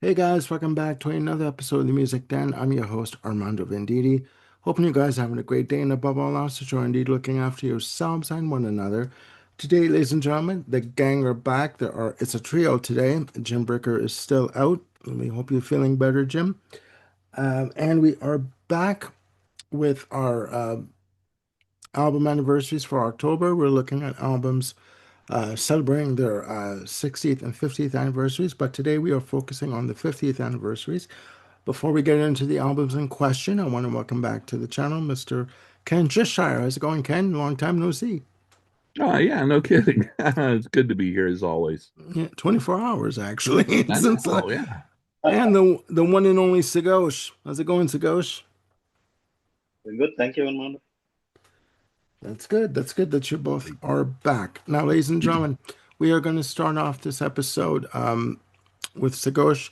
Hey guys, welcome back to another episode of the Music Den. I'm your host, Armando Venditti. Hoping you guys are having a great day and above all else, that you're indeed looking after yourselves and one another. Today, ladies and gentlemen, the gang are back. It's a trio today. Jim Bricker is still out. We hope you're feeling better, Jim. And we are back with our album anniversaries for October. We're looking at albums celebrating their 60th and 50th anniversaries, but today we are focusing on the 50th anniversaries. Before we get into the albums in question, I want to welcome back to the channel Mr. Ken Cheshire. How's it going, Ken? Long time no see. Oh, yeah, no kidding. It's good to be here as always. Yeah, 24 hours actually. I Since know, yeah. and the one and only Sagosh. How's it going, Sagosh? Very good. Thank you, Armando. That's good. That's good that you both are back. Now, ladies and gentlemen, we are going to start off this episode with Sagosh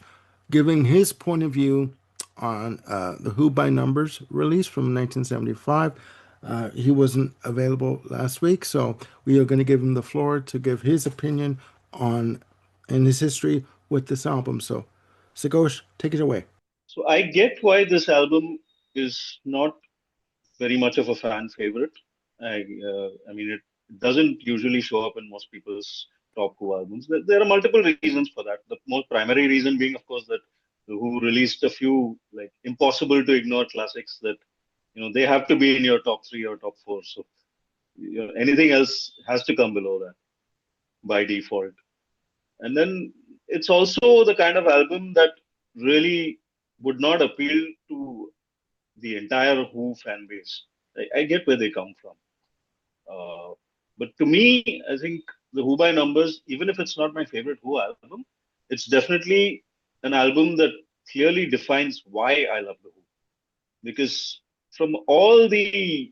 giving his point of view on the Who by Numbers release from 1975. He wasn't available last week, so we are going to give him the floor to give his opinion on and his history with this album. So, Sagosh, take it away. So I get why this album is not very much of a fan favorite. I mean, it doesn't usually show up in most people's top Who albums. There are multiple reasons for that. The most primary reason being, of course, that the Who released a few like impossible to ignore classics that they have to be in your top three or top four. So anything else has to come below that by default. And then it's also the kind of album that really would not appeal to the entire Who fan base. I get where they come from. But to me, I think the Who by Numbers, even if it's not my favorite Who album, it's definitely an album that clearly defines why I love the Who. Because from all the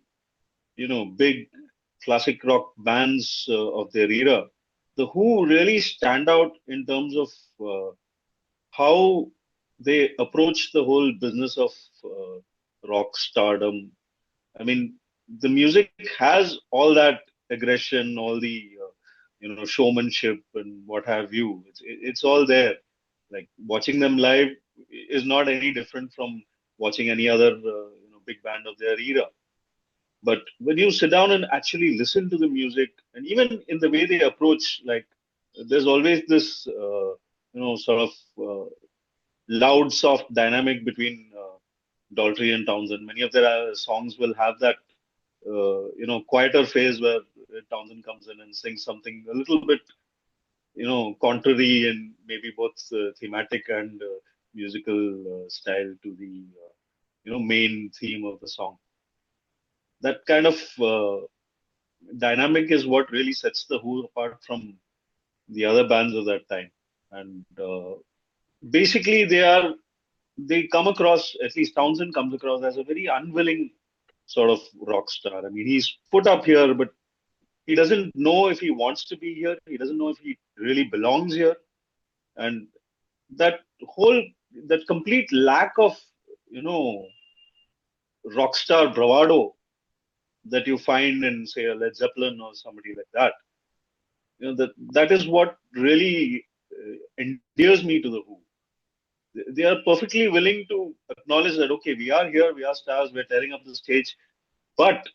big classic rock bands of their era, the Who really stand out in terms of how they approach the whole business of rock stardom. I mean, the music has all that aggression, all the showmanship and what have you. It's all there. Like watching them live is not any different from watching any other big band of their era. But when you sit down and actually listen to the music, and even in the way they approach, like there's always this sort of loud, soft dynamic between Daltrey and Townsend. Many of their songs will have that quieter phase where Townsend comes in and sings something a little bit contrary and maybe both thematic and musical style to the main theme of the song. That kind of dynamic is what really sets the Who apart from the other bands of that time. And basically, they come across, at least Townsend comes across as a very unwilling sort of rock star. I mean, he's put up here, but he doesn't know if he wants to be here. He doesn't know if he really belongs here. And that whole, that complete lack of, you know, rock star bravado that you find in, say, a Led Zeppelin or somebody like that, that is what really endears me to the Who. They are perfectly willing to acknowledge that, okay, we are here, we are stars, we're tearing up the stage, but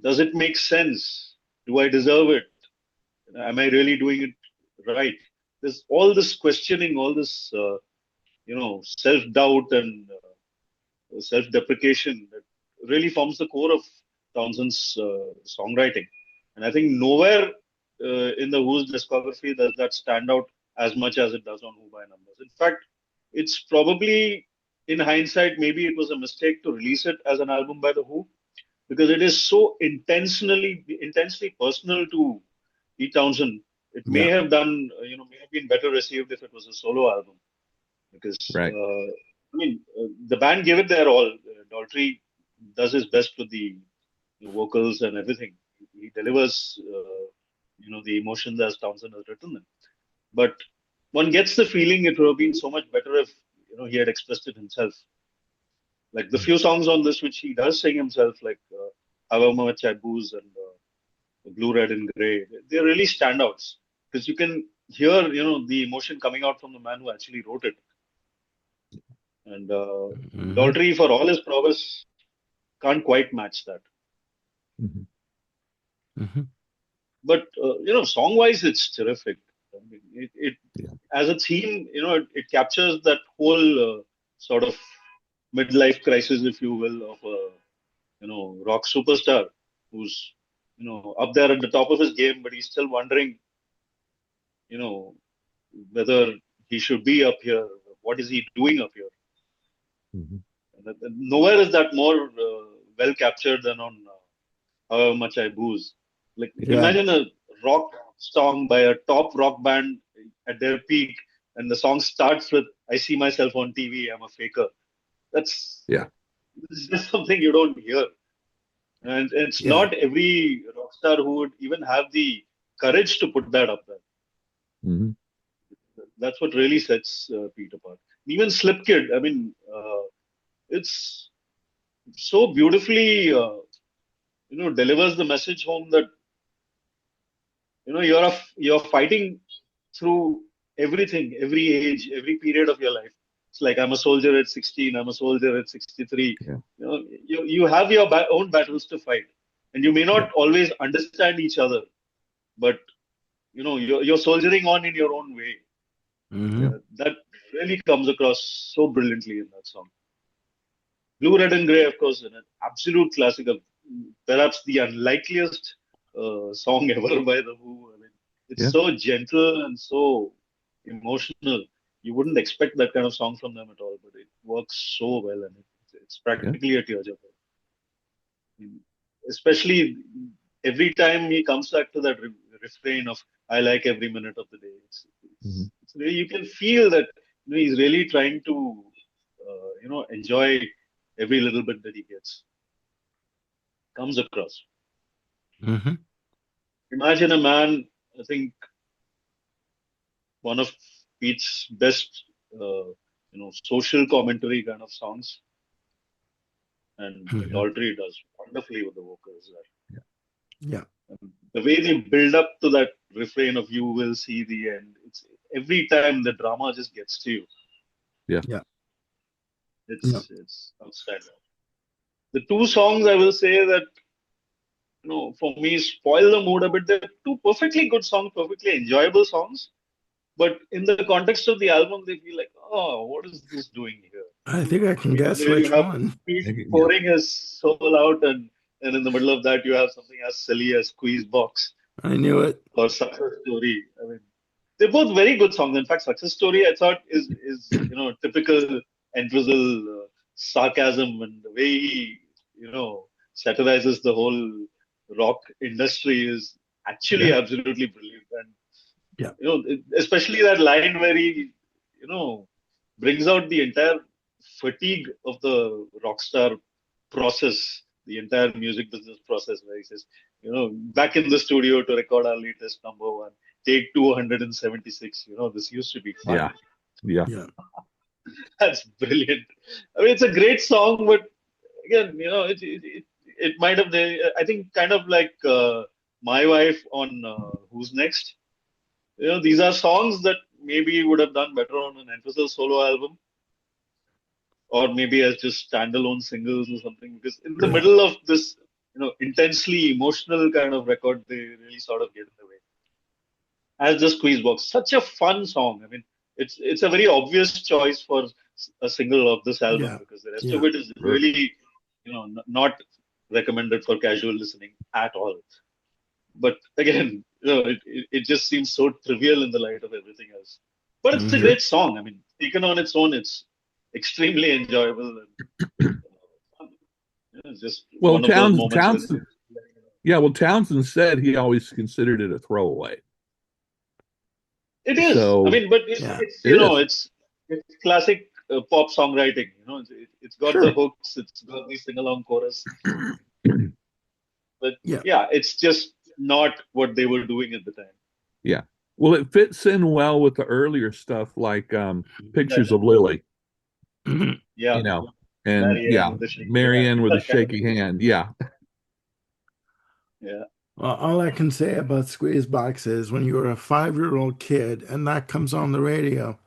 does it make sense? Do I deserve it? Am I really doing it right? There's all this questioning, all this self-doubt and self-deprecation that really forms the core of Townsend's songwriting. And I think nowhere in the Who's discography does that stand out as much as it does on Who by Numbers. In fact, it's probably, in hindsight, maybe it was a mistake to release it as an album by the Who, because it is so intensely personal to Pete Townsend. It may Yeah. have done, may have been better received if it was a solo album, because Right. the band gave it their all. Daltrey does his best with the vocals and everything. He delivers, the emotions as Townsend has written them. But one gets the feeling it would have been so much better if he had expressed it himself. Like the few songs on this which he does sing himself, like However Much I Booze and Blue, Red, and Grey, they're really standouts because you can hear, the emotion coming out from the man who actually wrote it. And Mm-hmm. Daltrey, for all his prowess, can't quite match that. Mm-hmm. Mm-hmm. But song-wise, it's terrific. I mean, it Yeah. as a theme, it captures that whole sort of midlife crisis, if you will, of a rock superstar who's up there at the top of his game, but he's still wondering, you know, whether he should be up here. What is he doing up here? Mm-hmm. Nowhere is that more well captured than on However Much I Booze. Like, Yeah. imagine a rock song by a top rock band at their peak, and the song starts with "I see myself on TV. I'm a faker." That's Yeah. This is just something you don't hear, and it's Yeah. not every rock star who would even have the courage to put that up there. Mm-hmm. That's what really sets Pete apart. Even Slip Kid, I mean, it's so beautifully, delivers the message home that you're fighting through everything, every age, every period of your life. It's like I'm a soldier at 16, I'm a soldier at 63. Yeah. You have your own battles to fight, and you may Yeah. not always understand each other, but you're soldiering on in your own way. Mm-hmm. Yeah. That really comes across so brilliantly in that song. Blue, Red, and Grey, of course, an absolute classic of perhaps the unlikeliest song ever by The Who. I mean, it's Yeah. so gentle and so emotional. You wouldn't expect that kind of song from them at all, but it works so well, and it's Yeah. practically a tearjerker. I mean, especially every time he comes back to that refrain of "I like every minute of the day." Mm-hmm. It's really, you can feel that he's really trying to enjoy every little bit that he gets. Comes across. Mm-hmm. Imagine a man, I think one of Pete's best, social commentary kind of songs, and Mm-hmm. Daltrey does wonderfully with the vocals there. Yeah. And the way they build up to that refrain of "You will see the end," it's every time the drama just gets to you. Yeah. Yeah. Yeah. It's outstanding. The two songs I will say that for me spoil the mood a bit. They're two perfectly good songs, perfectly enjoyable songs. But in the context of the album, they feel like, oh, what is this doing here? I think I can guess There you which have one. Pete Yeah. pouring his soul out, and in the middle of that, you have something as silly as Squeeze Box I knew it. or Success Story. I mean, they're both very good songs. In fact, Success Story, I thought, is typical Entwistle sarcasm, and the way he satirizes the whole rock industry is actually Yeah. absolutely brilliant. And Yeah. especially that line where he, brings out the entire fatigue of the rock star process, the entire music business process, where he says, back in the studio to record our latest number one, take 276. This used to be fun. Yeah. Yeah. Yeah. That's brilliant. I mean, it's a great song, but again, it might have, I think, kind of like My Wife on Who's Next. These are songs that maybe would have done better on an Emphasis solo album, or maybe as just standalone singles or something. Because in the Yeah. middle of this, intensely emotional kind of record, they really sort of get in the way. As the Squeeze Box, such a fun song. I mean, it's a very obvious choice for a single of this album Yeah. because the rest of Yeah. it is Sure. really, not recommended for casual listening at all. But again, it just seems so trivial in the light of everything else. But it's a Mm-hmm. Sure. great song. I mean, taken on its own, it's extremely enjoyable and fun. It's just Well, one of those moments when yeah, well, Townsend said he always considered it a throwaway. it is. I So mean, but Yeah. it's it is. it's classic pop songwriting. It's got the Sure. hooks, it's got the sing along chorus, but Yeah. yeah, it's just not what they were doing at the time. Yeah. Well, it fits in well with the earlier stuff like Yeah, Pictures of Lily, Mhm. yeah, you know, and Marianne yeah, with the shaky hand, Marianne with a that kind of shaky hand. Yeah. yeah. Well, all I can say about Squeezebox is when you're a 5-year-old kid and that comes on the radio,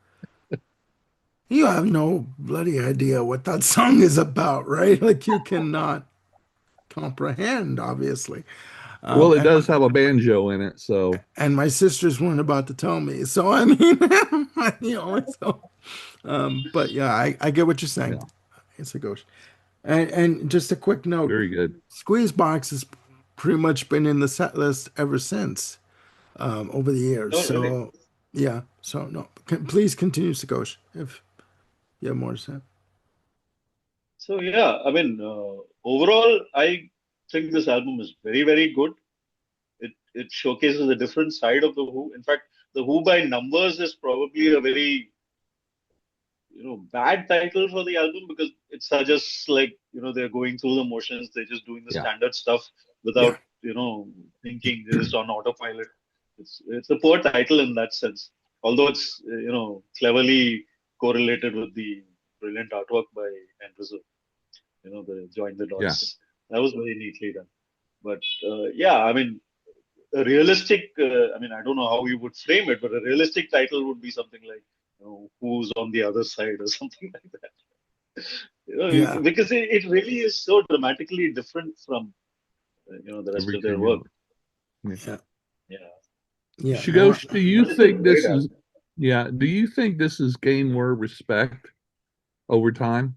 you have no bloody idea what that song is about, right? Like you cannot comprehend, obviously. Well, it And does have a banjo in it, so my sisters weren't about to tell me. So I mean, so but yeah, I get what you're saying. yeah, It's a ghost. And just a quick note, very good. Squeezebox has pretty much been in the set list ever since over the years. No, really. So yeah, so no, please continue, Sakosh, if you have more to say. So yeah, I mean, overall, I think this album is very, very good. It showcases a different side of the Who. In fact, the Who by numbers is probably a very bad title for the album because it suggests like they're going through the motions, they're just doing the Yeah, standard stuff Yeah, without thinking, they're just on autopilot. It's a poor title in that sense, although it's cleverly correlated with the brilliant artwork by Andrews, the join the yeah, dots. That was very neatly done. But yeah, I mean, a realistic, I don't know how you would frame it, but a realistic title would be something like, who's on the other side or something like that. yeah, Because it really is so dramatically different from, the rest of their everything work. else. Yeah. yeah, Yeah. yeah. No, Shigosh, do you But it's a think great this is, album. yeah, do you think this has gained more respect over time?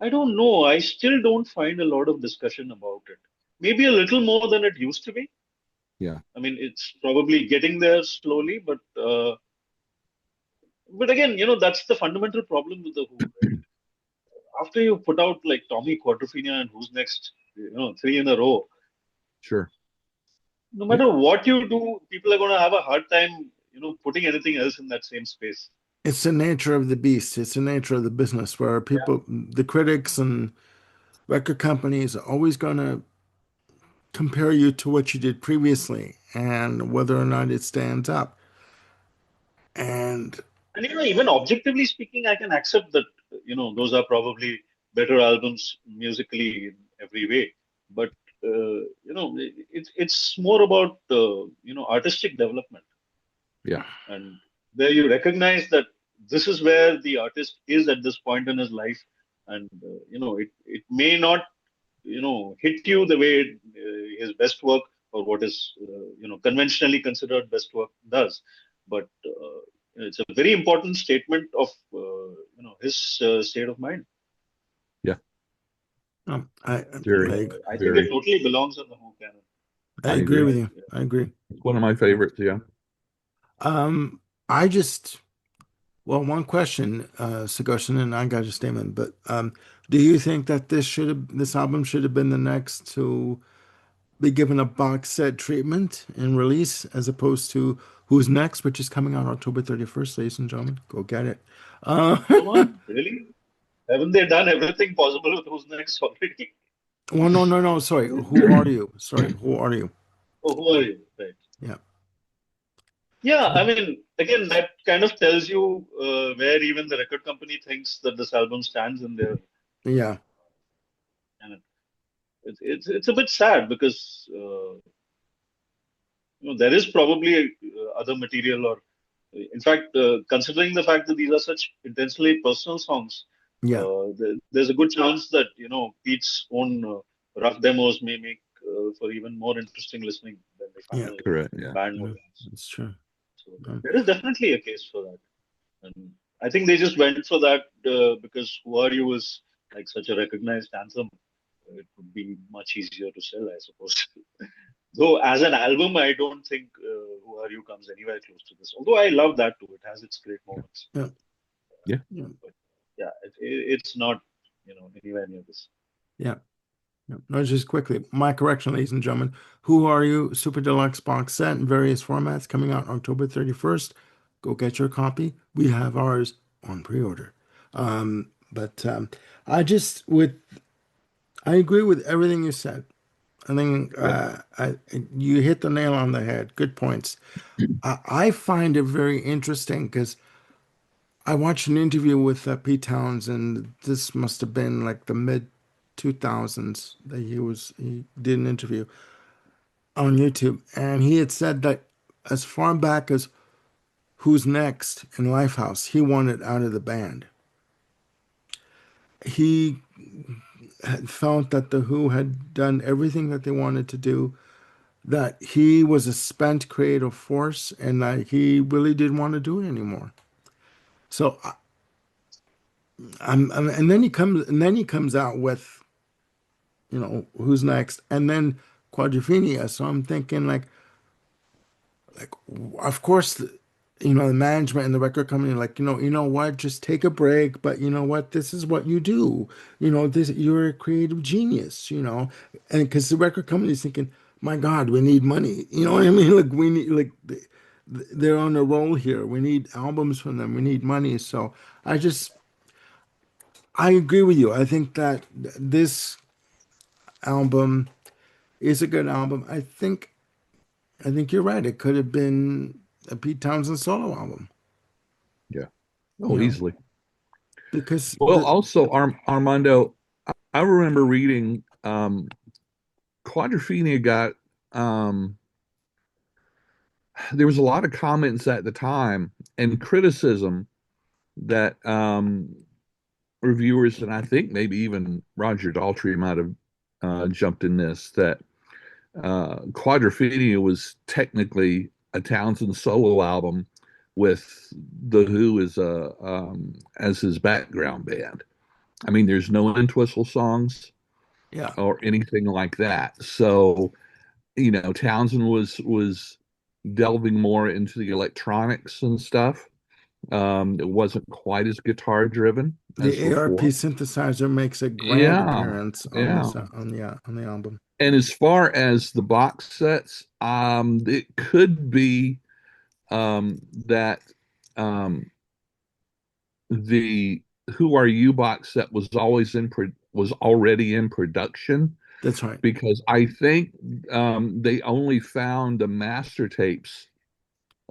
I don't know. I still don't find a lot of discussion about it. Maybe a little more than it used to be. Yeah, I mean, it's probably getting there slowly, but again, that's the fundamental problem with the Who, right? After you put out like Tommy Quadrophenia and Who's Next, three in a row, sure. no Yeah, matter what you do, people are going to have a hard time, putting anything else in that same space. it's the nature of the beast. It's the nature of the business where people, the critics and record companies are always going to compare you to what you did previously and whether or not it stands up. And And even objectively speaking, I can accept that those are probably better albums musically in every way. But it's more about artistic development, yeah, and where you recognize that this is where the artist is at this point in his life, and it may not hit you the way his best work or what is conventionally considered best work does, but it's a very important statement of his state of mind. yeah. I, Very, And I, I think it very. totally belongs in the Who canon. I I agree agree. with you. I agree. It's one of my favorites. Yeah. I just, well, one question, Sagoshin, and I got your statement, but do you think that this album should have been the next to be given a box set treatment and release as opposed to Who's Next, which is coming out October 31st, ladies and gentlemen. Go get it. Uh, Come on, really? Haven't they done everything possible with Who's Next already? well, no, no, no. Sorry. Who are you? Sorry. Who are you? Oh, who are you? Right. Yeah. Yeah, I mean, again, that kind of tells you where even the record company thinks that this album stands in their Yeah. canon. It's a bit sad because there is probably other material, or in fact, considering the fact that these are such intensely personal songs, Yeah. there's a good chance that Pete's own rough demos may make for even more interesting listening than the Yeah. final Correct. Yeah. band Yeah. versions. That's true. So Um, there is definitely a case for that. And I think they just went for that because Who Are You is like such a recognized anthem. It would be much easier to sell, I suppose. Though, as an album, I don't think Who Are You comes anywhere close to this. Although I love that too. It has its great moments. yeah. Yeah. Yeah. But yeah, it's not, anywhere near this. Yeah. Yeah. No, just quickly, my correction, ladies and gentlemen. Who Are You? Super Deluxe box set in various formats coming out October 31st. Go get your copy. We have ours on pre-order. But I just with I agree with everything you said. I think Yeah. you hit the nail on the head. Good points. I find it very interesting because I watched an interview with Pete Townsend. This must have been like the mid 2000s that he did an interview, on YouTube, and he had said that as far back as Who's Next in Lifehouse, he wanted out of the band. He had felt that the Who had done everything that they wanted to do, that he was a spent creative force, and that he really didn't want to do it anymore. So, and then he comes out with, Who's Next, and then Quadrophenia. So I'm thinking like of course the management and the record company like what, just take a break, but you know what, this is what you do, this, you're a creative genius, and because the record company is thinking, my God, we need money, you know what I mean, like we need, like they're on a roll here, we need albums from them, we need money. So I agree with you. I think that this album is a good album. I think you're right. It could have been a Pete Townsend solo album, Yeah. you Oh, know, easily. because Well, also Armando, I remember reading Quadrophenia got there was a lot of comments at the time and criticism that reviewers, and I think maybe even Roger Daltrey might have jumped in this, that Quadrophenia was technically a Townsend solo album with the Who as his background band. I mean, there's no Entwistle songs yeah, or anything like that. So, Townsend was delving more into the electronics and stuff. It wasn't quite as guitar driven as the ARP before. synthesizer makes a grand Yeah, appearance on yeah. this on the album. And as far as the box sets, it could be that um, the Who Are You box set was already in production, That's right. because I think they only found the master tapes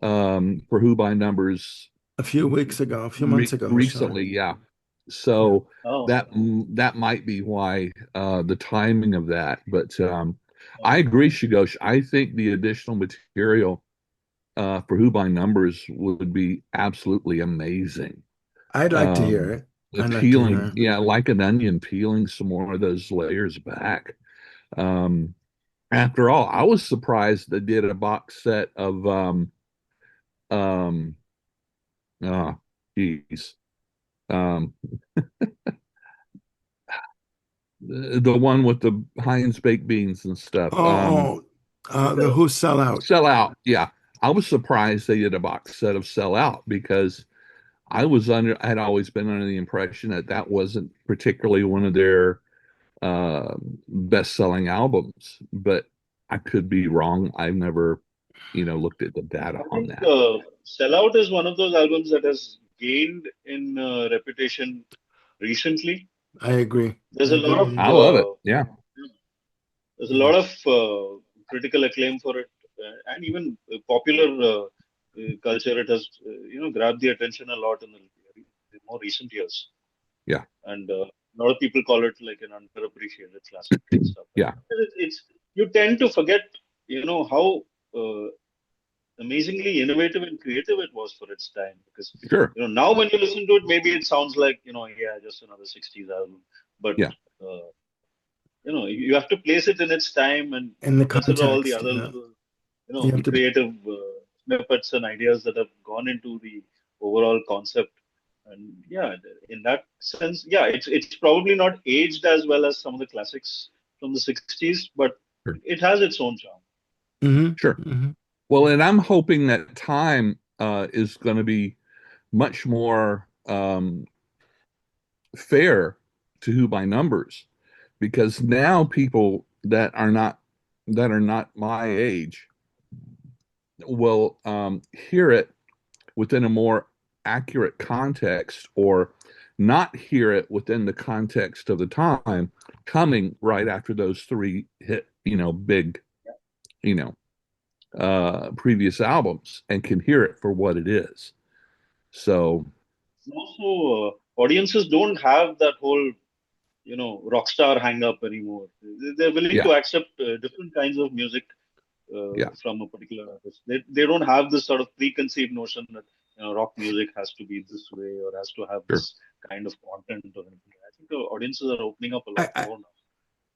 for Who by Numbers A few weeks ago, a few months ago, sure. recently. Yeah, Yeah, so Oh, that might be why the timing of that. But I agree, Shigosh. I think the additional material for Who by Numbers would be absolutely amazing. I'd like to hear Um, it. the I'd like to hear peeling, it. yeah, like an onion, peeling some more of those layers back. Um, After all, I was surprised they did a box set of um, oh, geez, um, the one with the Heinz baked beans and stuff. Oh, the Who Sell Out. Sell Out. Yeah, I was surprised they did a box set of Sell Out, because I had always been under the impression that that wasn't particularly one of their best-selling albums, but I could be wrong. I've never, looked at the data I on think that. Sellout is one of those albums that has gained in reputation recently. I agree. There's I a agree lot with of you. I love it. Yeah, there's a Yeah, lot of critical acclaim for it, and even popular culture. It has grabbed the attention a lot in the more recent years, yeah, and a lot of people call it like an underappreciated classic and stuff like yeah. that. It's you tend to forget, how amazingly innovative and creative it was for its time. Because Sure. now when you listen to it, maybe it sounds like yeah, just another '60s album, but Yeah, uh, you have to place it in its time and in the consider all the context, other yeah, little you have to. creative snippets and ideas that have gone into the overall concept. And yeah, in that sense, yeah, it's probably not aged as well as some of the classics from the '60s, but sure. it has its own charm. Hmm. Sure. Hmm. Well, and I'm hoping that time is going to be much more fair to Who by Numbers, because now people that are not my age will hear it within a more accurate context, or not hear it within the context of the time, coming right after those three hit, big, you know, previous albums, and can hear it for what it is. So, And also, audiences don't have that whole rock star hang up anymore. They're willing yeah, to accept different kinds of music Yeah, from a particular artist. They don't have this sort of preconceived notion that rock music has to be this way or has to have sure. this kind of content or anything. I think the audiences are opening up a I, lot I more now.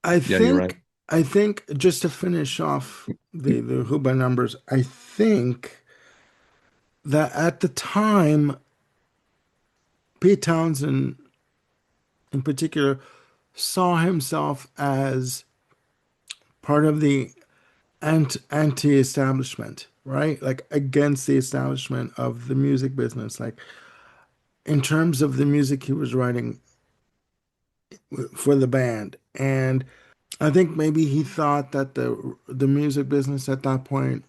I Yeah, you're right. think just to finish off the Who by numbers, I think that at the time, Pete Townsend in particular saw himself as part of the anti-establishment, right? Like against the establishment of the music business, like in terms of the music he was writing for the band. And I think maybe he thought that the music business at that point,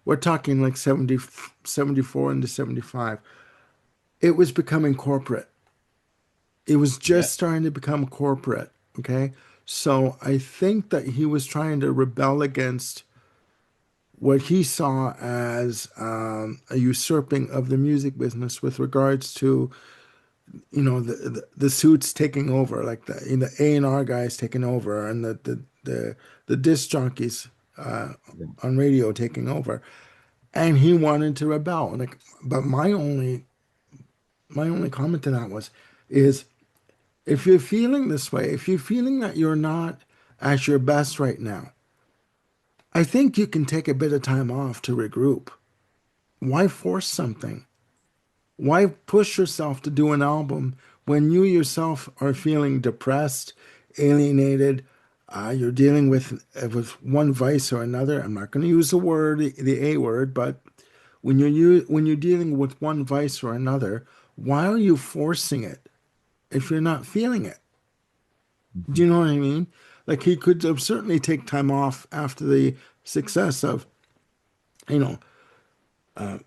we're talking like 74 into 75, it was becoming corporate. It was Yeah, just starting to become corporate. Okay. So I think that he was trying to rebel against what he saw as a usurping of the music business with regards to, the suits taking over, like the A&R guys taking over, and the disc jockeys Yeah. on radio taking over. And he wanted to rebel. Like, but my only comment to that is if you're feeling this way, if you're feeling that you're not at your best right now, I think you can take a bit of time off to regroup. Why force something? Why push yourself to do an album when you yourself are feeling depressed, alienated? You're dealing with one vice or another. I'm not going to use the word, the A word, but when you're dealing with one vice or another, why are you forcing it if you're not feeling it? Do Mhm. you know what I mean? Like he could have certainly take time off after the success of, you know,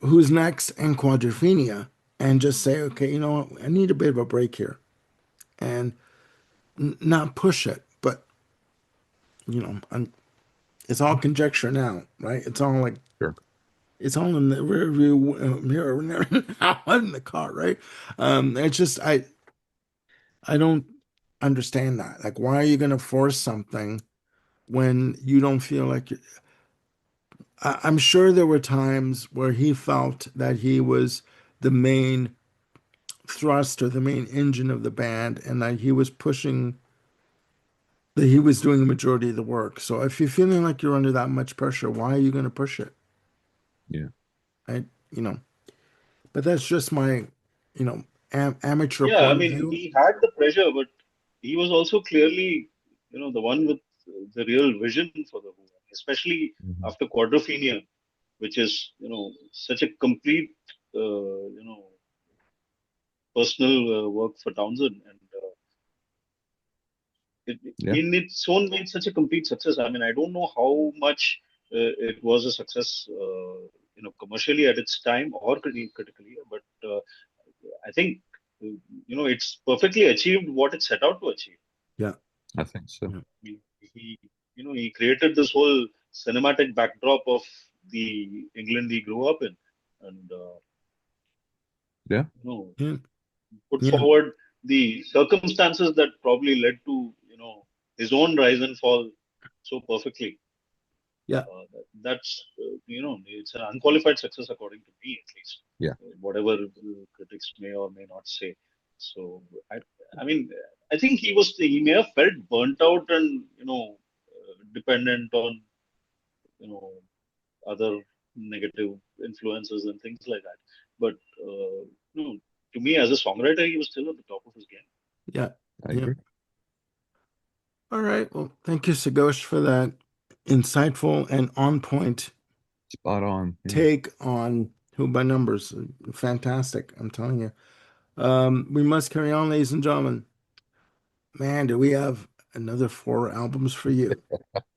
Who's Next and Quadrophenia, and just say, okay, you know what, I need a bit of a break here, and not push it. But it's all conjecture now, right? It's all like Sure. it's all in the rearview mirror now in the car, right? It's just I don't understand that. Like, why are you going to force something when you don't feel like I'm sure there were times where he felt that he was the main thrust or the main engine of the band and that he was pushing, that he was doing a majority of the work. So if you're feeling like you're under that much pressure, why are you going to push it? Yeah. I, you know, but that's just my, amateur yeah. I point of mean, view. he had the pressure, but he was also clearly, the one with the real vision for the Who, especially Mhm. after Quadrophenia, which is, such a complete, personal work for Townsend, and it, Yeah. in its own way, it's such a complete success. I mean, I don't know how much it was a success, commercially at its time or critically, but I think, it's perfectly achieved what it set out to achieve. Yeah. I think so. Yeah. I mean, he created this whole cinematic backdrop of the England he grew up in, and Yeah. Yeah. put Yeah. forward the circumstances that probably led to his own rise and fall so perfectly. Yeah. That's it's an unqualified success according to me, at least. Yeah. Whatever critics may or may not say. So I mean, I think he may have felt burnt out and dependent on you know other negative influences and things like that. But to me, as a songwriter, he was still at the top of his game. Yeah. I Yeah. agree. All right. Well, thank you, Sagosh, for that insightful and on point Spot on. Yeah. take on Who by Numbers. Fantastic. I'm telling you. We must carry on, ladies and gentlemen. Man, do we have another four albums for you?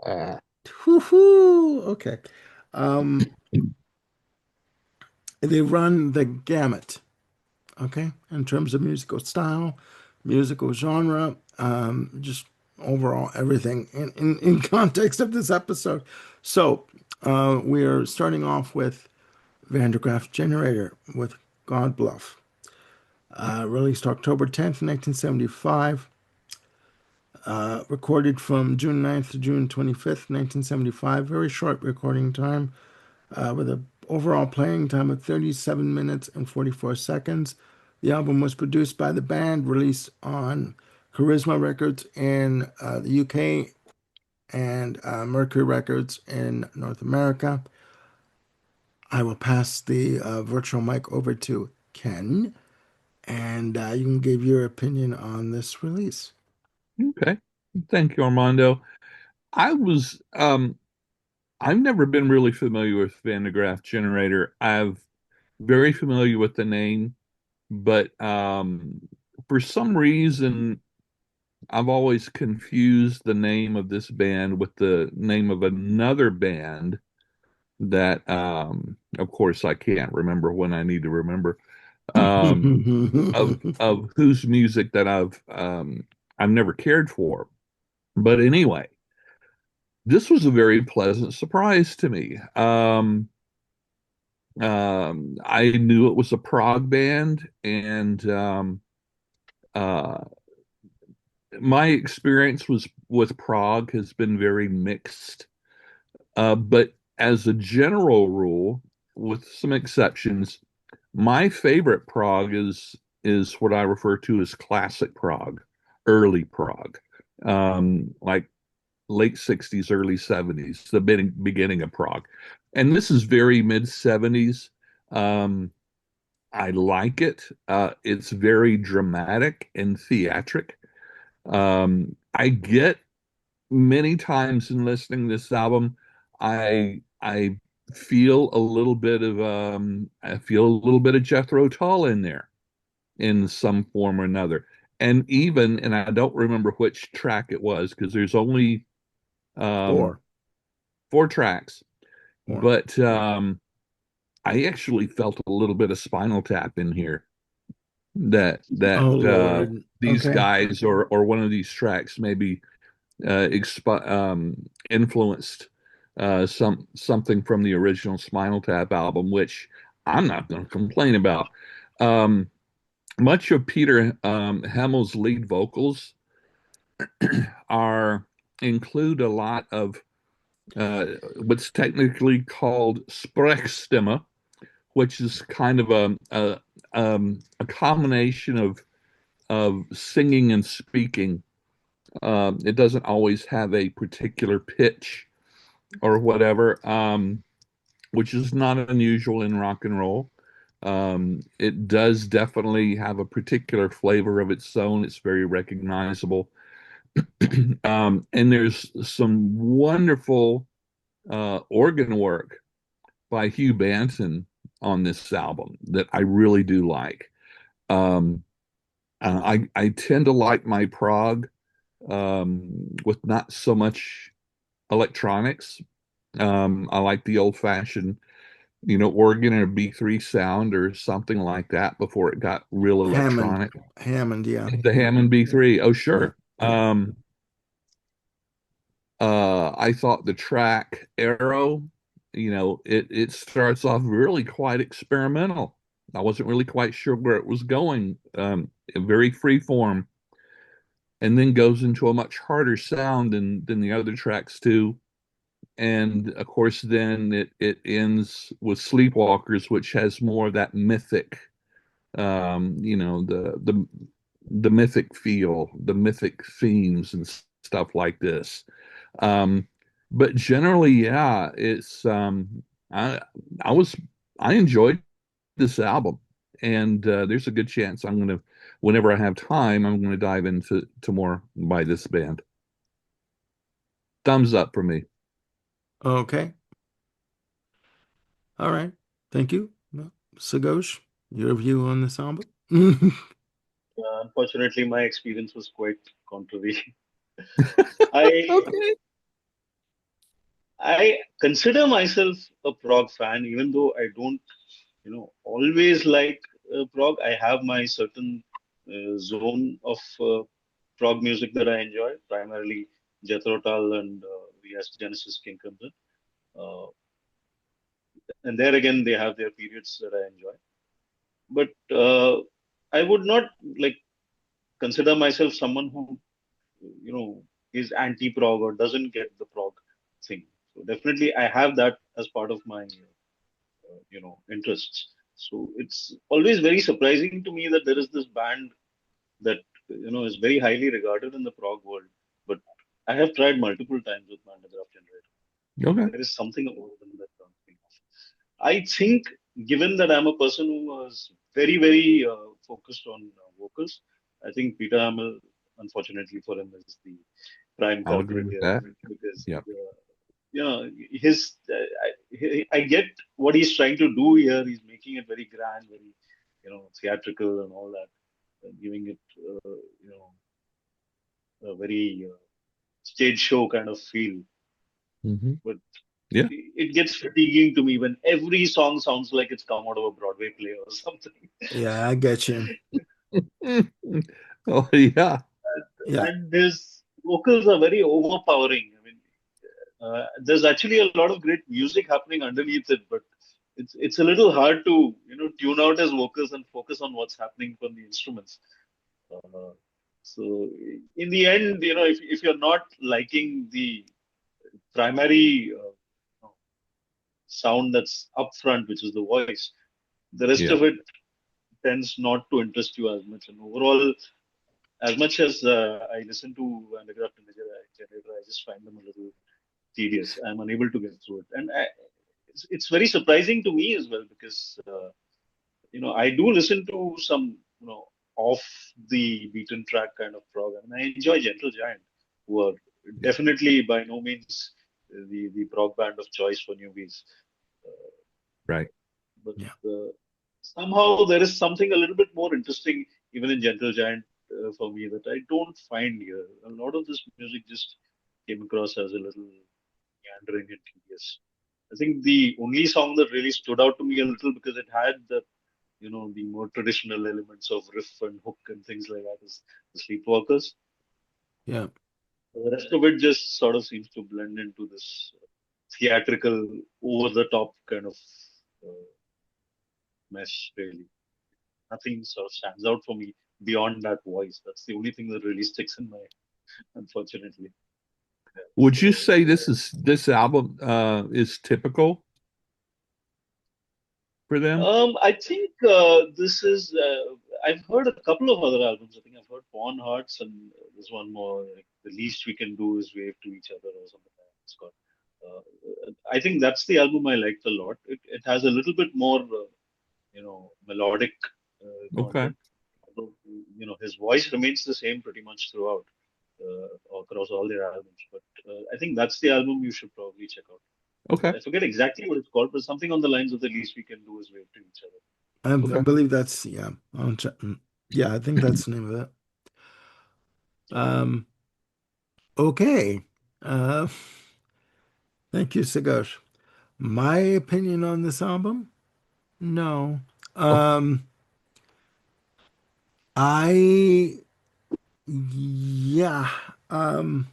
Ah, Woohoo! Okay. Um, they run the gamut, okay, in terms of musical style, musical genre, just overall everything in context of this episode. So, we are starting off with Vandergraaf Generator with God Bluff, released October 10th, 1975. Recorded from June 9th to June 25th, 1975. Very short recording time with an overall playing time of 37 minutes and 44 seconds. The album was produced by the band, released on Charisma Records in the UK and Mercury Records in North America. I will pass the virtual mic over to Ken, and you can give your opinion on this release. Okay. Thank you, Armando. I was I've never been really familiar with Van de Graaff Generator. I've very familiar with the name, but for some reason I've always confused the name of this band with the name of another band that of course I can't remember when I need to remember of whose music that I've never cared for. But anyway, this was a very pleasant surprise to me. I knew it was a prog band, and uh, my experience was with prog has been very mixed. But as a general rule, with some exceptions, my favorite prog is what I refer to as classic prog, early prog, like late 60s, early 70s, the beginning of prog. And this is very mid 70s. Um, I like it. It's very dramatic and theatric. I get many times in listening to this album, I feel a little bit of I feel a little bit of Jethro Tull in there in some form or another. And I don't remember which track it was because there's only um Four. four tracks, Four. but I actually felt a little bit of Spinal Tap in here that Oh, Lord. these Okay. guys or one of these tracks maybe influenced something from the original Spinal Tap album, which I'm not going to complain about. Um, much of Peter Hamill's lead vocals are include a lot of what's technically called Sprechstimme, which is kind of a combination of singing and speaking. It doesn't always have a particular pitch or whatever, which is not unusual in rock and roll. It does definitely have a particular flavor of its own. It's very recognizable. And there's some wonderful organ work by Hugh Banton on this album that I really do like. Um, I tend to like my prog with not so much electronics. I like the old-fashioned, organ and a B3 sound or something like that before it got real Hammond. electronic. Hammond, yeah. The Hammond B3, oh Yeah. sure. Yeah. I thought the track Arrow, it starts off really quite experimental. I wasn't really quite sure where it was going. Very free form, and then goes into a much harder sound than the other tracks do. And of course, then it ends with Sleepwalkers, which has more of that mythic, the mythic feel, the mythic themes and stuff like this. Um, but generally, yeah, it's I was I enjoyed this album, and there's a good chance whenever I have time, I'm gonna dive into more by this band. Thumbs up for me. Okay. All right. Thank you. Well, Sagosh, your view on this album? Unfortunately, my experience was quite contrary. I Okay. I consider myself a prog fan, even though I don't, always like prog. I have my certain zone of prog music that I enjoy, primarily Jethro Tull and VS Genesis King Crimson. Uh, and there again, they have their periods that I enjoy. But I would not like consider myself someone who is anti-prog or doesn't get the prog thing. So definitely, I have that as part of my interests. So it's always very surprising to me that there is this band that is very highly regarded in the prog world, but I have tried multiple times with Mandagraph Generator. Okay. There is something about them that turns me off. I think, given that I'm a person who was very, very focused on vocals, I think Peter Hamill, unfortunately for him, is the prime I'll agree culprit with here that. because Yep. his I get what he's trying to do here. He's making it very grand, very theatrical and all that, giving it a very stage show kind of feel. Hmm. But Yeah. it gets fatiguing to me when every song sounds like it's come out of a Broadway play or something. Yeah, I get you. Oh, yeah. Yeah. And his vocals are very overpowering. I mean, there's actually a lot of great music happening underneath it, but it's a little hard to tune out his vocals and focus on what's happening from the instruments. Uh, so in the end, if you're not liking the primary sound that's up front, which is the voice, the rest Yeah. of it tends not to interest you as much. And overall, as much as I listen to Underground Generator, I just find them a little tedious. I'm unable to get through it, and it's very surprising to me as well because I do listen to some off the beaten track kind of prog, and I enjoy Gentle Giant, who are Yeah. definitely by no means the prog band of choice for newbies. Uh, Right. but Yeah. somehow there is something a little bit more interesting even in Gentle Giant for me that I don't find here. A lot of this music just came across as a little meandering and tedious. I think the only song that really stood out to me a little because it had the more traditional elements of riff and hook and things like that is the Sleepwalkers. Yeah. The rest of it just sort of seems to blend into this theatrical, over the top kind of uh, mesh, really. Nothing sort of stands out for me beyond that voice. That's the only thing that really sticks in my head, unfortunately. Yeah. Would you say this album is typical for them? I think this is. I've heard a couple of other albums. I think I've heard Pawn Hearts and there's one more. Like, the least we can do is wave to each other or something like that. It's called. I think that's the album I liked a lot. It has a little bit more, melodic Okay. content. Although, his voice remains the same pretty much throughout, across all their albums. But I think that's the album you should probably check out. Okay. I forget exactly what it's called, but something on the lines of the least we can do is wave to each other. I Okay. believe that's, yeah. Yeah, I think that's the name of it. Um, okay. Uh, thank you, Sagosh. My opinion on this album? No. Oh, Um, I, yeah. Um,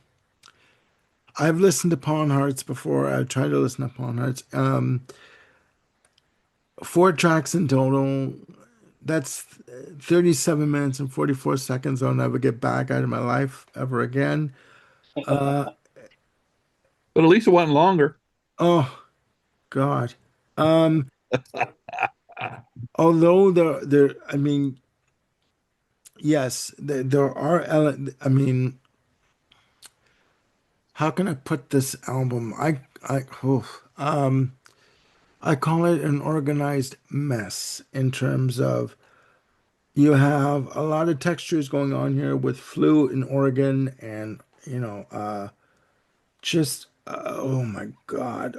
I've listened to Pawn Hearts before. I've tried to listen to Pawn Hearts. Four tracks in total. That's 37 minutes and 44 seconds I'll never get back out of my life ever again. Uh, but at least it wasn't longer. oh God. Um, although I mean, yes, there are I mean, how can I put this album? I call it an organized mess in terms of you have a lot of textures going on here with flute and organ and just oh my God,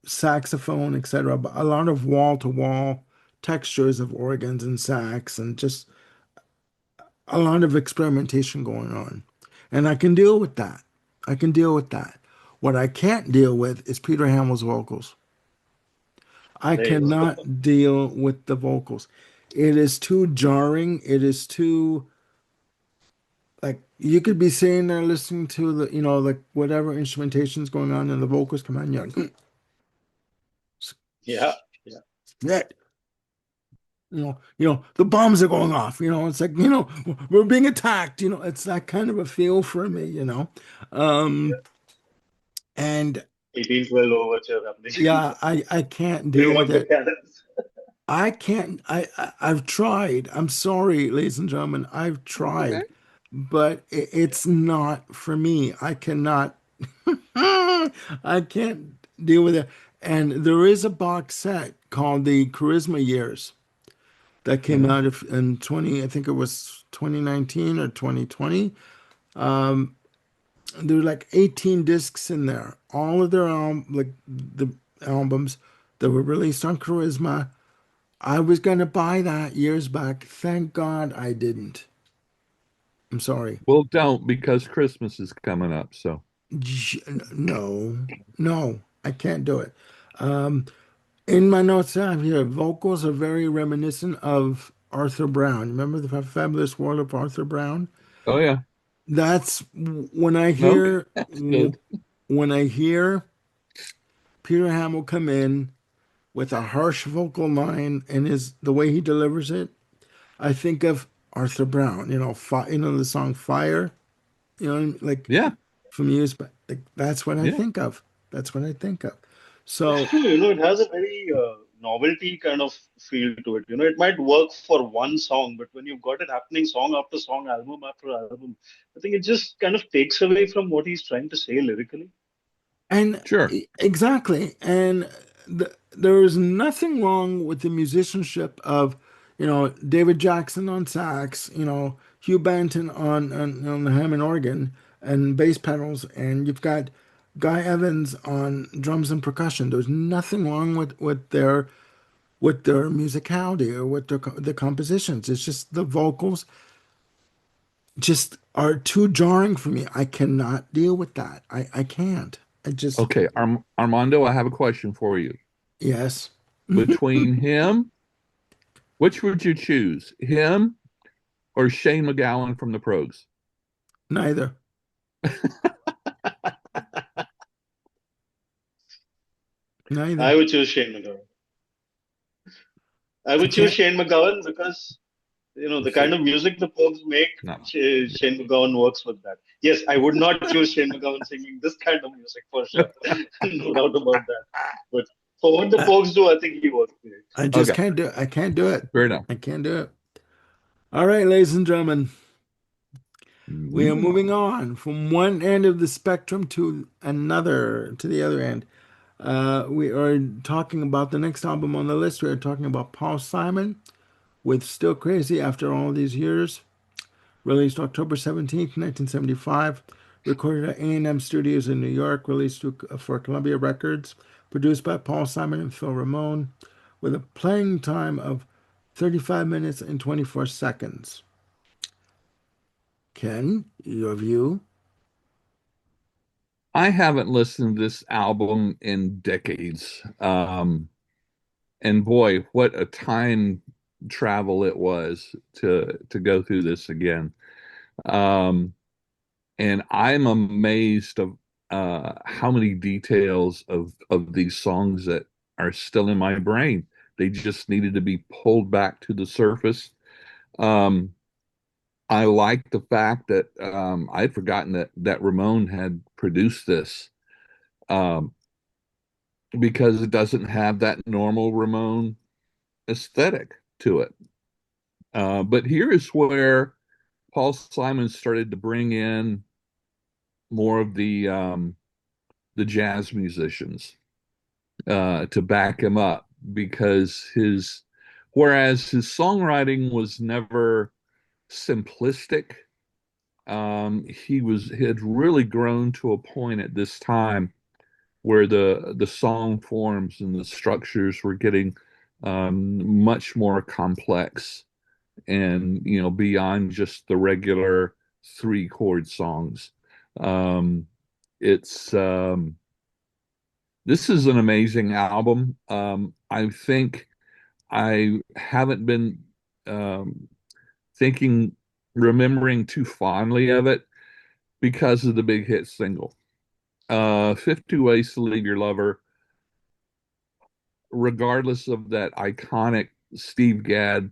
saxophone, etc. But a lot of wall to wall textures of organs and sax and just a lot of experimentation going on. And I can deal with that. I can deal with that. What I can't deal with is Peter Hamill's vocals. I Yes. cannot deal with the vocals. It is too jarring. It is too like you could be sitting there listening to the like whatever instrumentation's going on and the vocals come on, you're like, Yeah. Yeah. shit. The bombs are going off. It's like, we're being attacked. It's that kind of a feel for me. Um, and 1812 overture happening. yeah, I can't deal Bring with up the it. cannons. I can't. I've tried. I'm sorry, ladies and gentlemen. I've That's okay. tried, but it's not for me. I cannot. I can't deal with it. And there is a box set called the Charisma Years that came Yeah. out in 20, I think it was 2019 or 2020. There were like 18 discs in there. All of their like the albums that were released on Charisma. I was gonna buy that years back. Thank God I didn't. I'm sorry. Well, don't because Christmas is coming up. So, No, no, I can't do it. In my notes I have here, vocals are very reminiscent of Arthur Brown. Remember the Fabulous World of Arthur Brown? oh yeah. That's when I Okay, hear that's good. when I hear Peter Hamill come in with a harsh vocal line and his the way he delivers it, I think of Arthur Brown. The song Fire. Like Yeah, from years back. Like, that's what I yeah. think of. That's what I think of. It's So, true, it has a very novelty kind of feel to it. It might work for one song, but when you've got it happening song after song, album after album, I think it just kind of takes away from what he's trying to say lyrically. and Sure. exactly. And there is nothing wrong with the musicianship of, David Jackson on sax, Hugh Banton on the Hammond organ and bass pedals, and you've got Guy Evans on drums and percussion. There's nothing wrong with their musicality or with the compositions. It's just the vocals just are too jarring for me. I cannot deal with that. I can't. I just Okay, Armando, I have a question for you. yes. Between him, which would you choose? Him or Shane McGowan from the Progs? Neither. I Neither. would choose Shane McGowan. I I would choose can't. Shane McGowan because Well, the kind see, of music the Pogues make, no. Shane McGowan works with that. Yes, I would not choose Shane McGowan singing this kind of music for sure. No doubt about that. But for what the Pogues do, I think he works great. I just Okay, can't do it. I can't do it. fair enough. I can't do it. All right, ladies and gentlemen, we are Moving moving on. on from one end of the spectrum to another, to the other end. We are talking about the next album on the list. We are talking about Paul Simon with Still Crazy After All These Years. Released October 17th, 1975. Recorded at A&M Studios in New York. Released for Columbia Records. Produced by Paul Simon and Phil Ramone. With a playing time of 35 minutes and 24 seconds. Ken, your view? I haven't listened to this album in decades. And boy, what a time travel it was to go through this again. Um, and I'm amazed of how many details of these songs that are still in my brain. They just needed to be pulled back to the surface. Um, I like the fact that I'd forgotten that Ramon had produced this um, because it doesn't have that normal Ramon aesthetic to it. But here is where Paul Simon started to bring in more of the jazz musicians to back him up because whereas his songwriting was never simplistic, he had really grown to a point at this time where the song forms and the structures were getting much more complex and beyond just the regular three chord songs. Um, it's This is an amazing album. I think I haven't been um, thinking, remembering too fondly of it because of the big hit single. 50 Ways to Leave Your Lover, regardless of that iconic Steve Gadd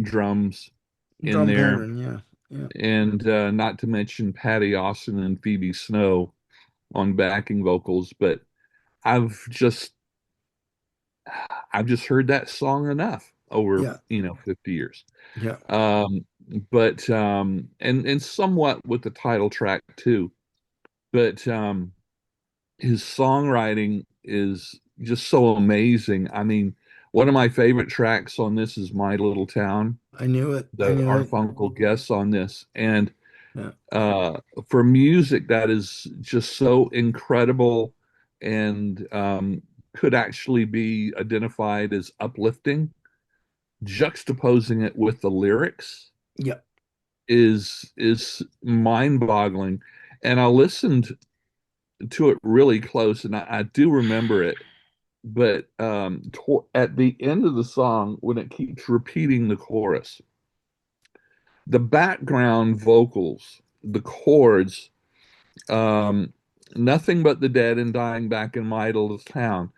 drums in Drum there, pattern, yeah, yeah, and not to mention Patty Austin and Phoebe Snow on backing vocals. But I've just I've just heard that song enough over, yeah, 50 years. yeah, Um, but and somewhat with the title track too. But his songwriting is just so amazing. I mean, one of my favorite tracks on this is My Little Town. I knew it. I The knew it. Garfunkel guests on this, and Yeah, uh, for music that is just so incredible and could actually be identified as uplifting, juxtaposing it with the lyrics yeah. is mind-boggling. And I listened to it really close, and I do remember it. But at the end of the song, when it keeps repeating the chorus, the background vocals, the chords, um, nothing but the dead and dying back in my little town.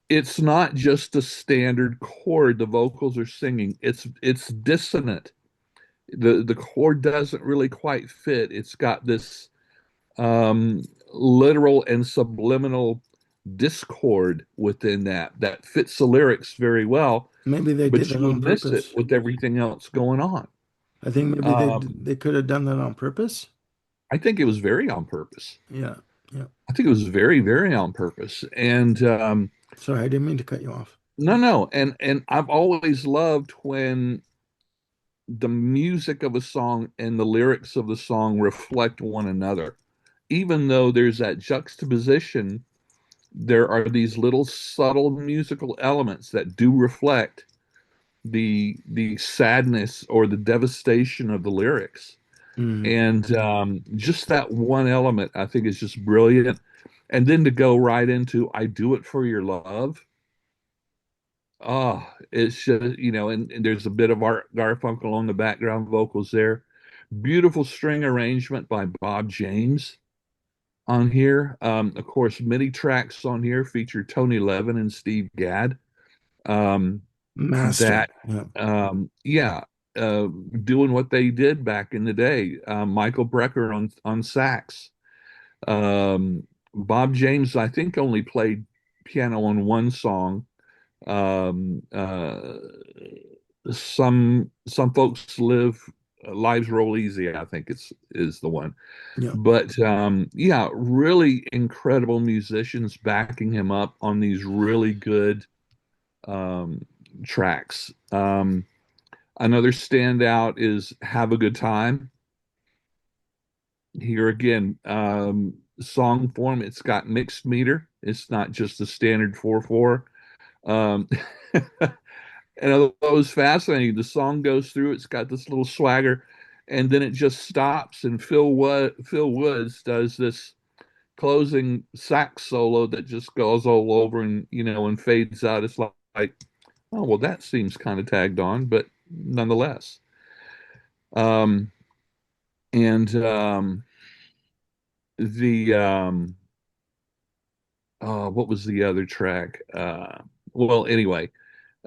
It's not just a standard chord the vocals are singing. It's dissonant. The chord doesn't really quite fit. It's got this um, literal and subliminal discord within that fits the lyrics very well, Maybe they did but that you on would miss it purpose. with everything else going on. I think maybe Um, they could have done that on purpose. I think it was very on purpose. Yeah, yeah. I think it was very, very on purpose. And Sorry, I didn't mean to cut you off. no, no, and I've always loved when the music of a song and the lyrics of the song reflect one another. Even though there's that juxtaposition, there are these little subtle musical elements that do reflect the sadness or the devastation of the lyrics. Mm, And just that one element, I think, is just brilliant. And then to go right into "I Do It for Your Love." Oh, it's just, and there's a bit of Art Garfunkel on the background vocals there. Beautiful string arrangement by Bob James on here. Of course, many tracks on here feature Tony Levin and Steve Gadd. Um, master. that, Yeah, yeah, uh, doing what they did back in the day. Michael Brecker on sax. Bob James, I think, only played piano on one song. Um, uh, some folks lives roll easy. I think is the one. yeah. But yeah, really incredible musicians backing him up on these really good um, tracks. Another standout is "Have a Good Time." Here again, song form. It's got mixed meter. It's not just a standard 4/4. Um, and although it was fascinating, the song goes through. It's got this little swagger, and then it just stops. And Phil Woods does this closing sax solo that just goes all over and fades out. It's like, oh well, that seems kind of tagged on, but nonetheless. Um, and the what was the other track? Well, anyway,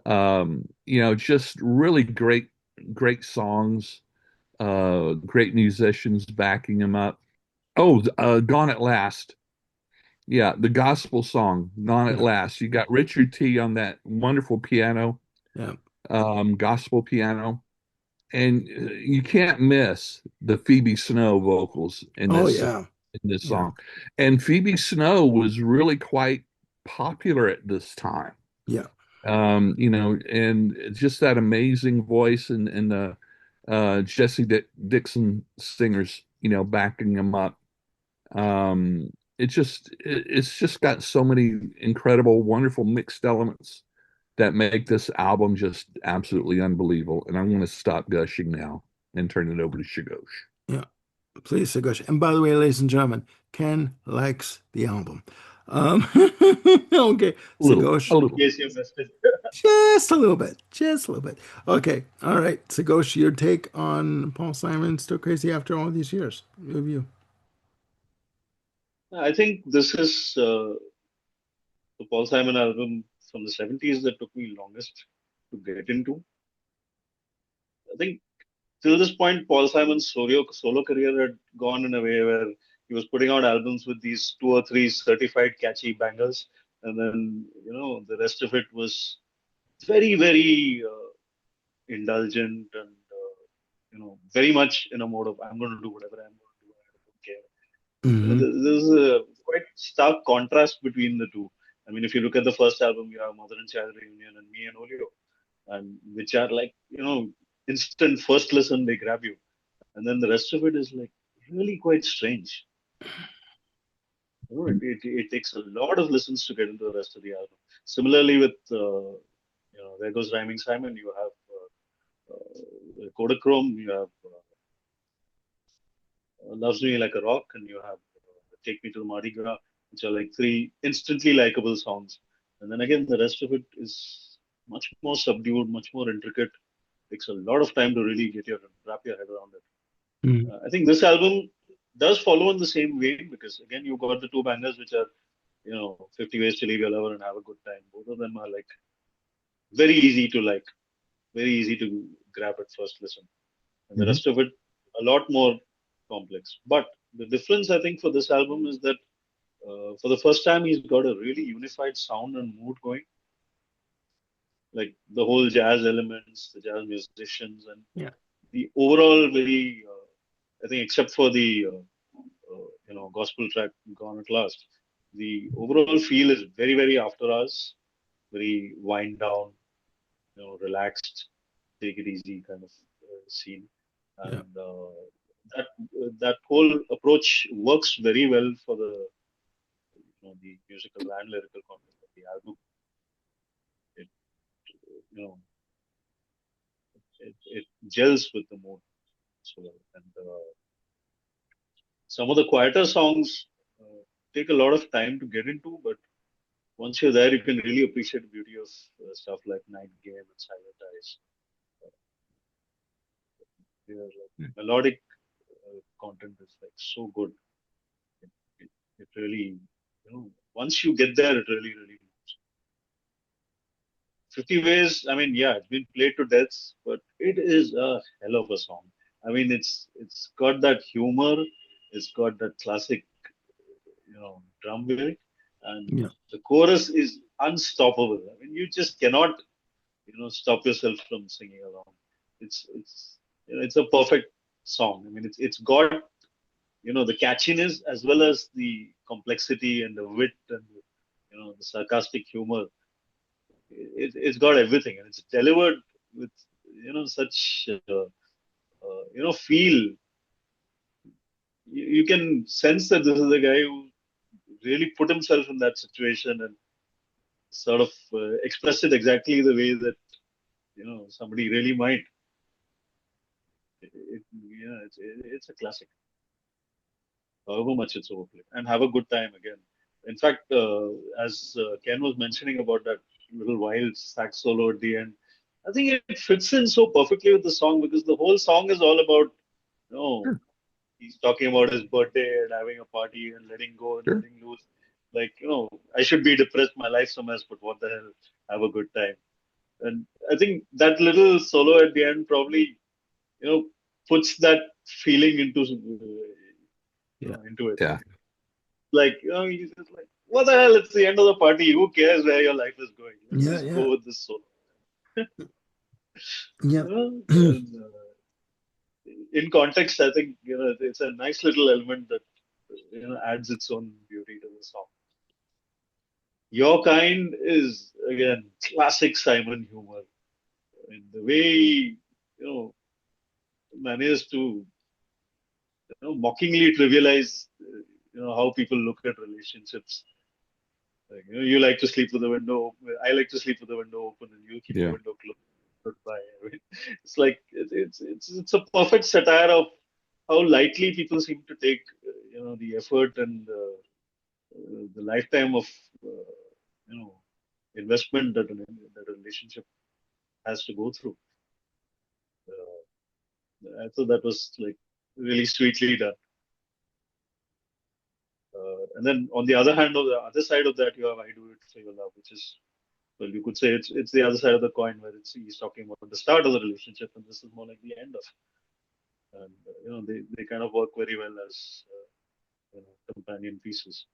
just really great songs, great musicians backing them up. Oh, Gone at Last. Yeah, the gospel song, Gone at Yeah, Last. You got Richard T on that wonderful piano, yeah. gospel piano. And you can't miss the Phoebe Snow vocals Oh yeah, in this yeah, song. And Phoebe Snow was really quite popular at this time. yeah. And just that amazing voice and the Jesse Dixon singers, backing him up. It's just got so many incredible, wonderful mixed elements that make this album just absolutely unbelievable. And I'm going to stop gushing now and turn it over to Shigosh. Yeah. Please, Sagosh. And by the way, ladies and gentlemen, Ken likes the album. Um, okay, A little, a Sagosh, In little. case you missed it. just a little bit, just a little bit. Okay, all right, Sagosh, your take on Paul Simon, Still Crazy After All These Years. Review. I think this is the Paul Simon album from the 70s that took me longest. to get into. I think till this point, Paul Simon's solo career had gone in a way where he was putting out albums with these two or three certified catchy bangers, and then the rest of it was very, very indulgent and very much in a mode of I'm going to do whatever I'm going to do. I don't care. Mm-hmm. There's a quite stark contrast between the two. I mean, if you look at the first album, you have Mother and Child Reunion and Me and Olio, and which are like instant first listen they grab you, and then the rest of it is like really quite strange. It takes a lot of listens to get into the rest of the album. Similarly with There Goes Rhyming Simon, you have Kodachrome, you have Loves Me Like a Rock, and you have Take Me to the Mardi Gras, which are like three instantly likable songs. And then again, the rest of it is much more subdued, much more intricate. Takes a lot of time to really wrap your head around it. Mm-hmm. I think this album does follow in the same vein because again, you got the two bangers which are 50 Ways to Leave Your Lover and Have a Good Time. Both of them are like very easy to like, very easy to grab at first listen, and the rest of it a lot more complex. But the difference I think for this album is that for the first time he's got a really unified sound and mood going. Like the whole jazz elements, the jazz musicians, and Yeah. the overall very, I think, except for the gospel track Gone at Last, the overall feel is very, very after hours, very wind down, relaxed, take it easy kind of scene, Yeah. and that whole approach works very well for the musical and lyrical content of the album. It you know it gels with the mood so well, and some of the quieter songs take a lot of time to get into, but once you're there, you can really appreciate the beauty of stuff like Night Game and Silent Eyes. Melodic content is like so good. It really, once you get there, it really, really moves. 50 Ways, I mean, yeah, it's been played to death, but it is a hell of a song. I mean, it's got that humor, it's got that classic, drum lyric, and Yeah. the chorus is unstoppable. I mean, you just cannot, stop yourself from singing along. It's a perfect song. I mean, it's got the catchiness as well as the complexity and the wit and the sarcastic humor. It's got everything, and it's delivered with such feel. You can sense that this is a guy who really put himself in that situation and sort of expressed it exactly the way that somebody really might. It's a classic. However much it's overplayed, and have a good time again. In fact, as Ken was mentioning about that little wild sax solo at the end, I think it fits in so perfectly with the song because the whole song is all about, Sure. he's talking about his birthday and having a party and letting go and Sure. letting loose. Like, I should be depressed, my life's a mess, but what the hell, have a good time. And I think that little solo at the end probably, puts that feeling Yeah. into it. Yeah. Like, he's just like, what the hell? It's the end of the party. Who cares where your life is going? Let's Yeah. just Yeah. go with this solo. Yeah. And, in context, I think it's a nice little element that adds its own beauty to the song. Your Kind is again classic Simon humor. I mean, the way he, manages to mockingly trivialize how people look at relationships. Like, you like to sleep with the window. I like to sleep with the window open, and you keep the Yeah. window closed. Goodbye. I mean, it's like it's a perfect satire of how lightly people seem to take the effort and the lifetime of you know investment that a relationship has to go through. I thought that was like really sweetly done. And then on the other hand, on the other side of that, you have I Do It for Your Love, which is Well, you could say it's the other side of the coin where he's talking about the start of the relationship, and this is more like the end of. And they kind of work very well as companion pieces.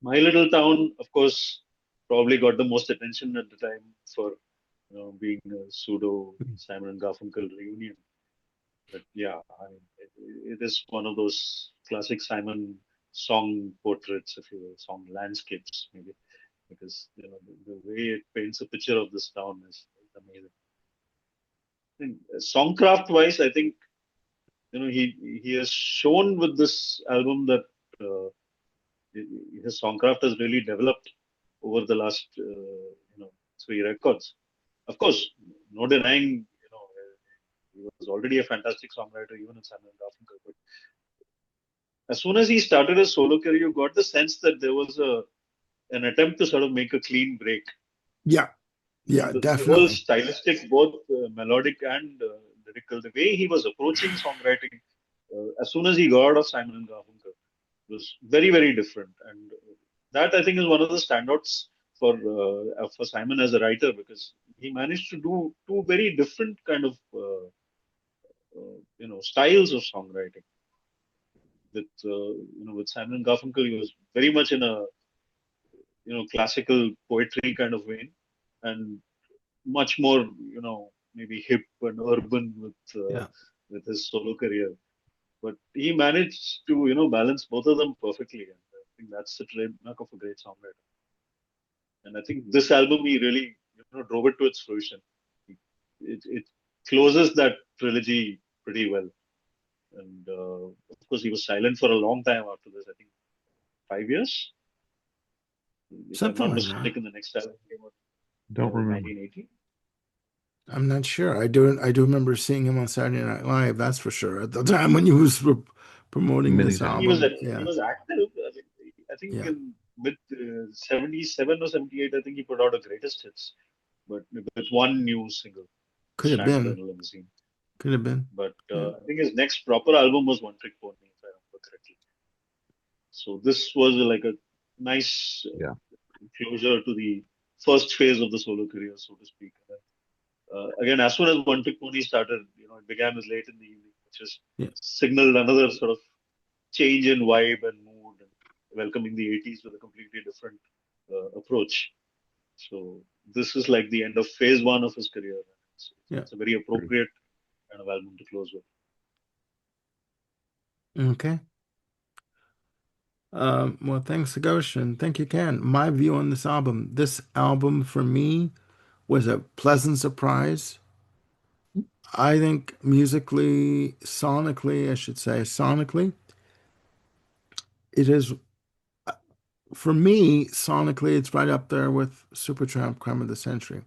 My Little Town, of course, probably got the most attention at the time for being a pseudo Simon and Garfunkel reunion. But yeah, I mean, it is one of those classic Simon song portraits, if you will, song landscapes, maybe, because the way it paints a picture of this town is amazing. I think songcraft wise, I think he has shown with this album that uh, his songcraft has really developed over the last 3 records. Of course, no denying, he was already a fantastic songwriter even in Simon and Garfunkel. But as soon as he started his solo career, you got the sense that there was an attempt to sort of make a clean break. Yeah, yeah, The whole definitely. stylistic, both melodic and lyrical, the way he was approaching songwriting as soon as he got out of Simon and Garfunkel was very, very different. And that I think is one of the standouts for Simon as a writer because he managed to do two very different kind of styles of songwriting. With Simon and Garfunkel, he was very much in a classical poetry kind of vein, and much more maybe hip and urban Yeah. with his solo career. But he managed to balance both of them perfectly, and I think that's the trademark of a great songwriter. And I think this album he really drove it to its fruition. It closes that trilogy pretty well. And of course, he was silent for a long time after this. I think 5 years, if I'm Something not like that. mistaken. The next album came out Don't in remember. 1980. I'm not sure. I do remember seeing him on Saturday Night Live, that's for sure. At the time when he was promoting Many this I think times. album. he Yeah. was active. I think Yeah. in with 77 or 78, I think he put out a greatest hits, but with one new single, Could have Stranded in been. a Limousine. Could have been. But Yeah. I think his next proper album was One Trick Pony, if I remember correctly. So this was like a nice Yeah. closure to the first phase of the solo career, so to speak. And again, as soon as One Trick Pony started, it began as Late in the Evening, which just Yeah. signaled another sort of change in vibe and mood, and welcoming the 80s with a completely different approach. So this is like the end of phase one of his career. Yeah. It's a very Agree. appropriate kind of album to close with. Okay. Well, thanks, Goshen. Thank you, Ken. My view on this album for me was a pleasant surprise. I think musically, sonically, I should say, sonically, it is, for me, sonically, it's right up there with Supertramp Crime of the Century.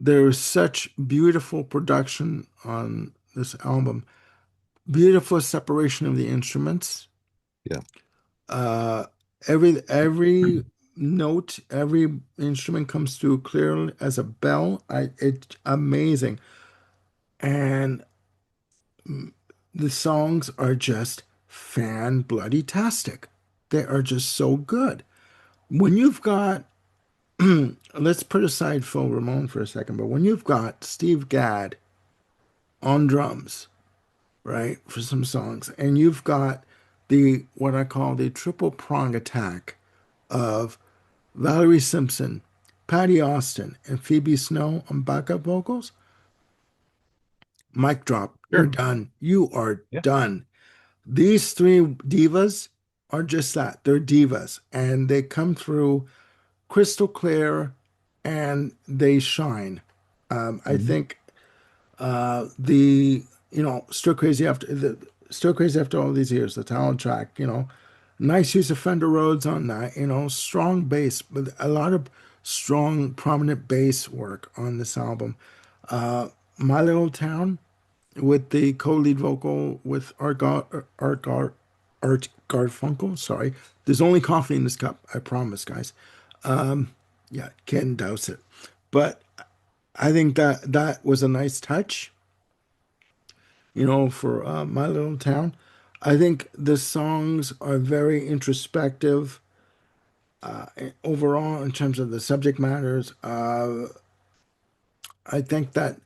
There is such beautiful production on this album, beautiful separation of the instruments. Yeah. Uh, every note, every instrument comes through clearly as a bell. It's amazing, and the songs are just fan bloody tastic. They are just so good. When you've got, let's put aside Phil Ramone for a second, but when you've got Steve Gadd on drums, right, for some songs, and you've got the what I call the triple prong attack of Valerie Simpson, Patty Austin, and Phoebe Snow on backup vocals, mic drop. You're Sure. done. You are Yeah. done. These three divas are just that. They're divas, and they come through crystal clear, and they shine. I Mhm. think the still crazy after all these years. The talent track, nice use of Fender Rhodes on that. Strong bass, but a lot of strong, prominent bass work on this album. My Little Town with the co-lead vocal with Art Garfunkel. Sorry, there's only coffee in this cup. I promise, guys. Yeah, can't douse it. But I think that was a nice touch, for My Little Town. I think the songs are very introspective. Overall, in terms of the subject matters, I think that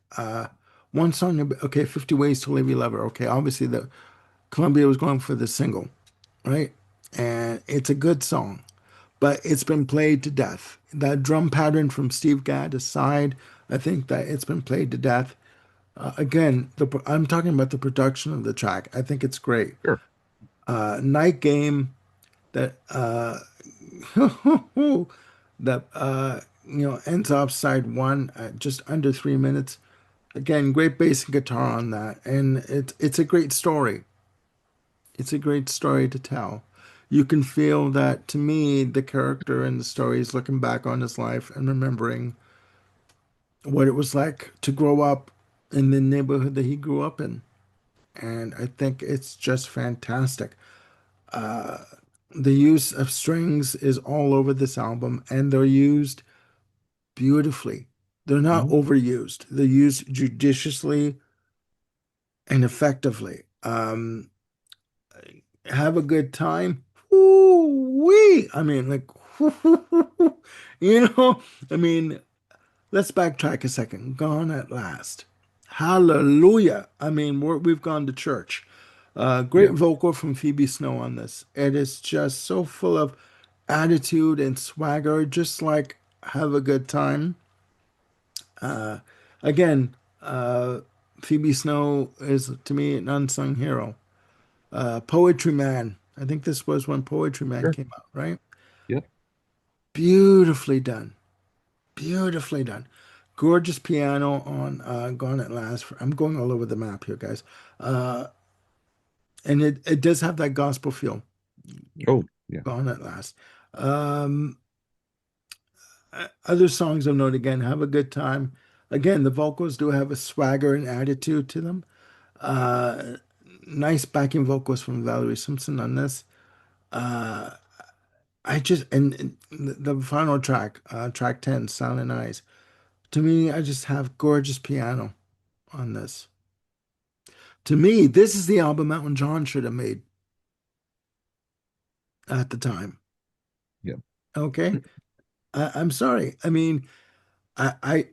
one song, okay, 50 Ways to Leave Your Lover. Okay, obviously the Columbia was going for the single, right? And it's a good song, but it's been played to death. That drum pattern from Steve Gadd aside, I think that it's been played to death. Again, I'm talking about the production of the track. I think it's great. Sure. Night Game, that that ends off side one at just under 3 minutes. Again, great bass and guitar on that, and it's a great story. It's a great story to tell. You can feel that, to me, the character in the story is looking back on his life and remembering what it was like to grow up in the neighborhood that he grew up in. And I think it's just fantastic. The use of strings is all over this album, and they're used beautifully. They're not Mhm. overused. They're used judiciously and effectively. Have a good time. Ooh-wee. I mean, like, you know, I mean, let's backtrack a second. Gone at last. Hallelujah. I mean, we've gone to church. Great Yeah. vocal from Phoebe Snow on this. It is just so full of attitude and swagger, just like have a good time. Again, Phoebe Snow is to me an unsung hero. Poetry Man. I think this was when Poetry Man Sure. came out, right? Yep. Beautifully done. Beautifully done. Gorgeous piano on Gone at Last. I'm going all over the map here, guys. Uh, and it does have that gospel feel. Oh, yeah. Gone at Last. Um, Other songs of note, again, Have a Good Time. Again, the vocals do have a swagger and attitude to them. Uh, Nice backing vocals from Valerie Simpson on this. I just and the final track, track 10, Silent Eyes. To me, I just have gorgeous piano on this. To me, this is the album Elton John should have made at the time. Yeah. Okay, I'm sorry. I mean, I, I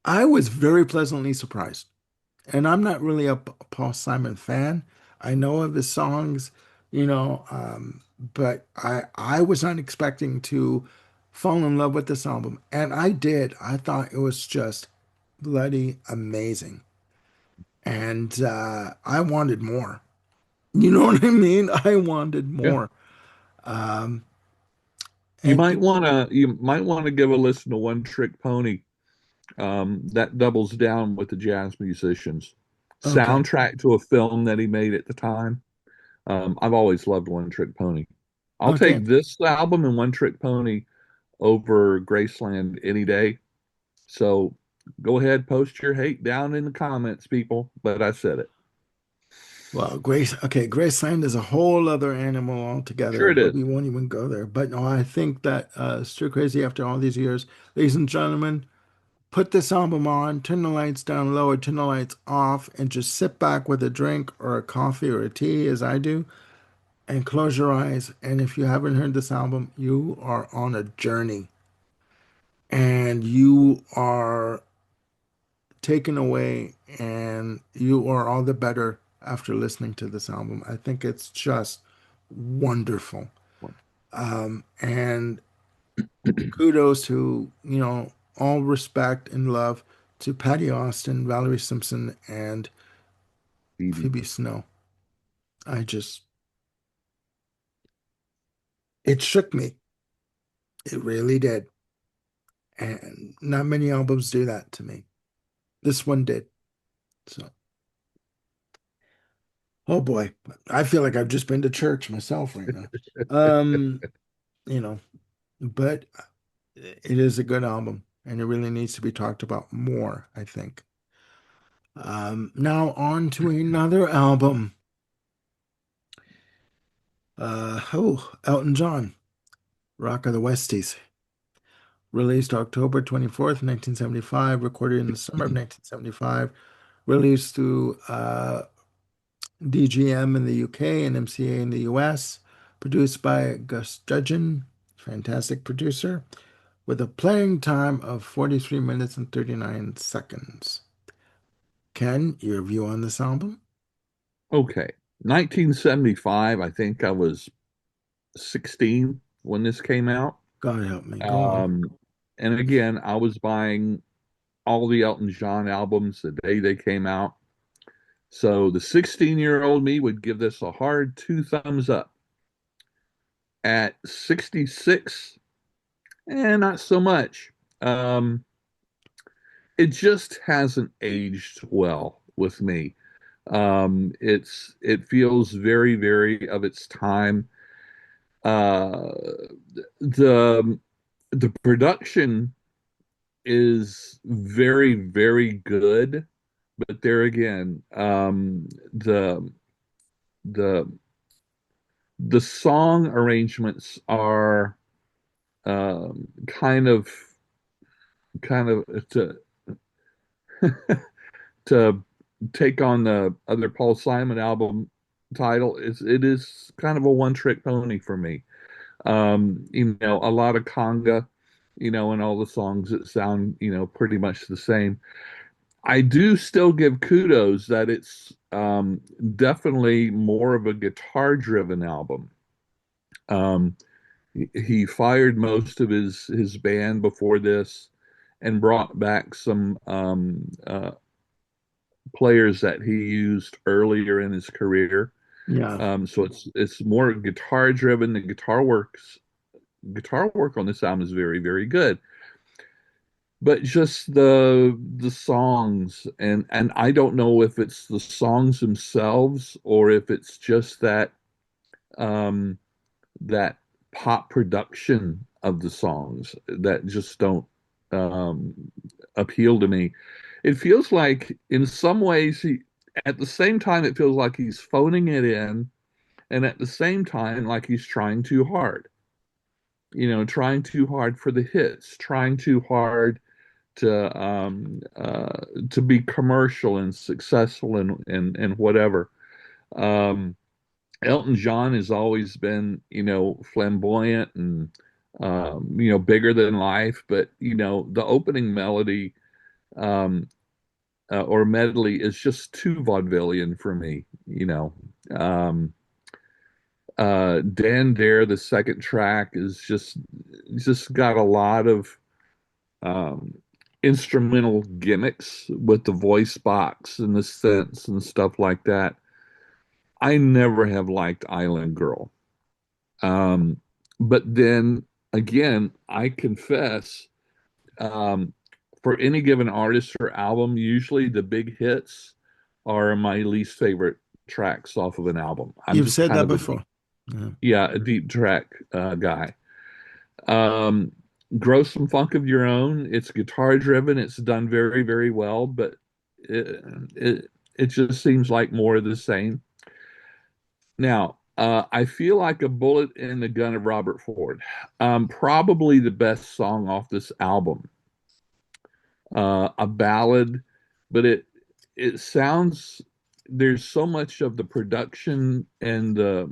I was very pleasantly surprised, and I'm not really a Paul Simon fan. I know of his songs, but I was not expecting to fall in love with this album, and I did. I thought it was just bloody amazing, and I wanted more. You know what I mean? I wanted Yeah. more. You And might want to give a listen to One Trick Pony. That doubles down with the jazz musicians. okay, Soundtrack to a film that he made at the time. I've always loved One Trick Pony. I'll okay. take this album and One Trick Pony over Graceland any day. So go ahead, post your hate down in the comments, people. But I said it. Well, Graceland is a whole other animal altogether, Sure it but is. we won't even go there. But no, I think that Stir Crazy, after all these years, ladies and gentlemen, put this album on, turn the lights down low or turn the lights off, and just sit back with a drink or a coffee or a tea, as I do, and close your eyes. And if you haven't heard this album, you are on a journey, and you are taken away, and you are all the better after listening to this album. I think it's just wonderful. And kudos to, all respect and love to Patty Austin, Valerie Simpson, and Phoebe. Phoebe Snow. I just, it shook me. It really did. And not many albums do that to me. This one did. So, oh boy, I feel like I've just been to church myself right now. Um, you know, but it is a good album and it really needs to be talked about more, I think. Now on to another album. Elton John, Rock of the Westies, released October 24th, 1975, recorded in the summer of 1975, released through DGM in the UK and MCA in the US, produced by Gus Dudgeon, fantastic producer, with a playing time of 43 minutes and 39 seconds. Ken, your view on this album? Okay. 1975, I think I was 16 when this came out. God help me. Go on. Um, and again, I was buying all the Elton John albums the day they came out. So the 16-year-old me would give this a hard two thumbs up. At 66, not so much. Um, it just hasn't aged well with me. It feels very, very of its time. Uh, the the production is very, very good, but there again, the the song arrangements are kind of to to take on the other Paul Simon album title. It is kind of a one trick pony for me. A lot of conga, and all the songs that sound, pretty much the same. I do still give kudos that it's definitely more of a guitar driven album. Um, he fired most of his band before this and brought back some players that he used earlier in his career. Yeah. So it's more guitar driven. The guitar work on this album is very, very good. But just the songs, and I don't know if it's the songs themselves or if it's just um, that pop production of the songs that just don't um, appeal to me. It feels like, in some ways, at the same time, it feels like he's phoning it in, and at the same time, like he's trying too hard. Trying too hard for the hits, trying too hard to be commercial and successful and whatever. Um, Elton John has always been, flamboyant and bigger than life, but the opening melody um, or medley is just too vaudevillian for me. Um, Dan Dare, the second track, is just got a lot of um, instrumental gimmicks with the voice box and the synths and stuff like that. I never have liked Island Girl. Um, but then again, I confess, um, for any given artist or album, usually the big hits are my least favorite tracks off of an album. I'm You've just said kind that of before. Yeah. a deep track guy. Um, Grow some funk of your own. It's guitar driven. It's done very, very well, but it, it it just seems like more of the same. Now, I feel like a bullet in the gun of Robert Ford. Probably the best song off this album. A ballad, but it sounds, there's so much of the production and the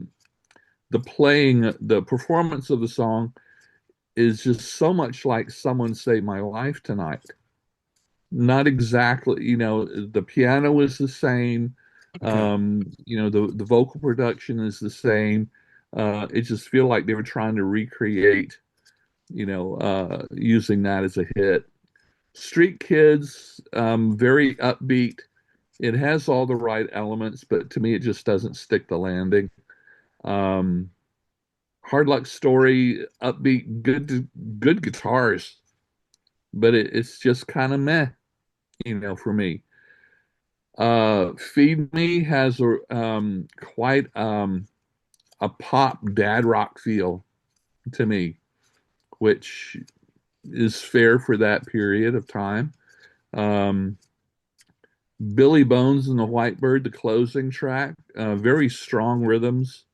playing, the performance of the song is just so much like Someone Saved My Life Tonight. Not exactly, the piano is the same. Okay. The vocal production is the same. It just feel like they were trying to recreate, using that as a hit. Street Kids, very upbeat. It has all the right elements, but to me, it just doesn't stick the landing. Um, Hard Luck Story, upbeat, good guitars, but it's just kind of meh, for me. Feed Me has quite a pop dad rock feel to me, which is fair for that period of time. Um, Billy Bones and the Whitebird, the closing track, very strong rhythms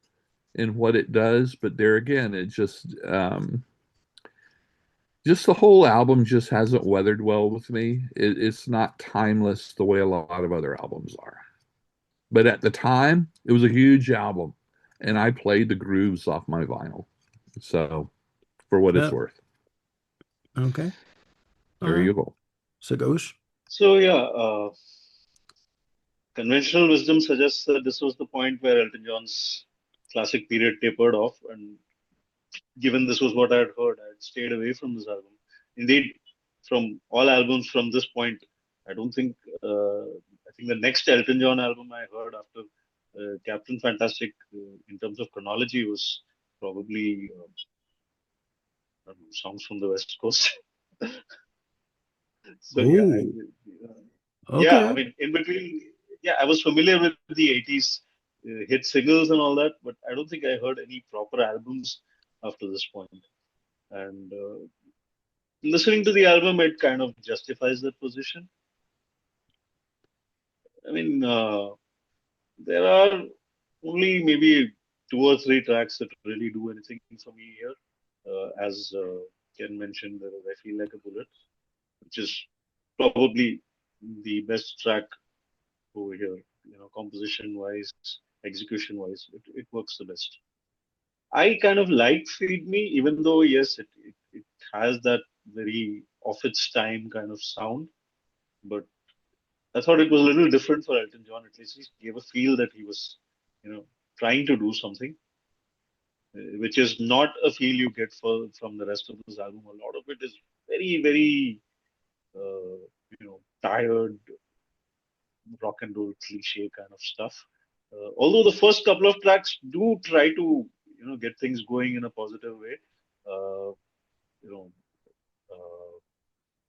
in what it does, but there again, it just the whole album just hasn't weathered well with me. It's not timeless the way a lot of other albums are. But at the time, it was a huge album, and I played the grooves off my vinyl. So for what it's Yep. worth. Okay. There you go. Sagosh. So yeah, conventional wisdom suggests that this was the point where Elton John's classic period tapered off, and given this was what I had heard, I had stayed away from this album. Indeed, from all albums from this point, I don't think. I think the next Elton John album I heard after Captain Fantastic, in terms of chronology, was probably songs from the West Coast. So yeah, Oh, yeah. I okay. mean, in between, yeah, I was familiar with the '80s hit singles and all that, but I don't think I heard any proper albums after this point. And listening to the album, it kind of justifies that position. I mean, there are only maybe two or three tracks that really do anything for me here. As Ken mentioned, there is "I Feel Like a Bullet," which is probably the best track over here. You know, composition wise, execution wise, it works the best. I kind of like "Feed Me," even though yes, it has that very of its time kind of sound, but I thought it was a little different for Elton John. At least he gave a feel that he was, you know, trying to do something, which is not a feel you get from the rest of this album. A lot of it is very, very, tired rock and roll cliche kind of stuff. Although the first couple of tracks do try to, get things going in a positive way. Uh, you know, uh,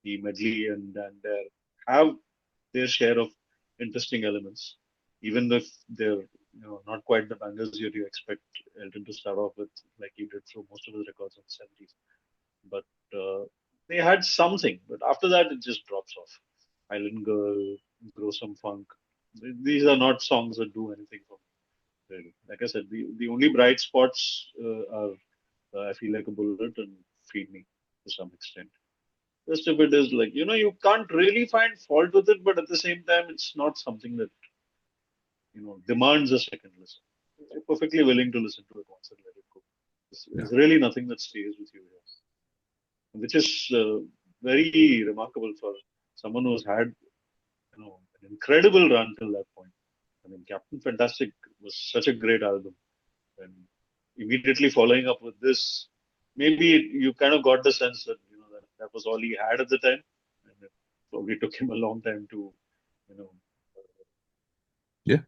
the medley and there have their share of interesting elements, even if they're not quite the bangers you expect Elton to start off with, like he did through most of his records in the '70s. But they had something, but after that it just drops off. Island Girl, Grow Some Funk. These are not songs that do anything for me. Really. Like I said, the only bright spots are I Feel Like a Bullet and Feed Me to some extent. Rest of it is like, you can't really find fault with it, but at the same time, it's not something that, demands a second listen. You're perfectly willing to listen to it once and let it go. Yeah. There's really nothing that stays with you here, which is very remarkable for someone who's had, an incredible run till that point. I mean, Captain Fantastic was such a great album, and immediately following up with this, maybe you kind of got the sense that that was all he had at the time, and it probably took him a long time to you know Yeah.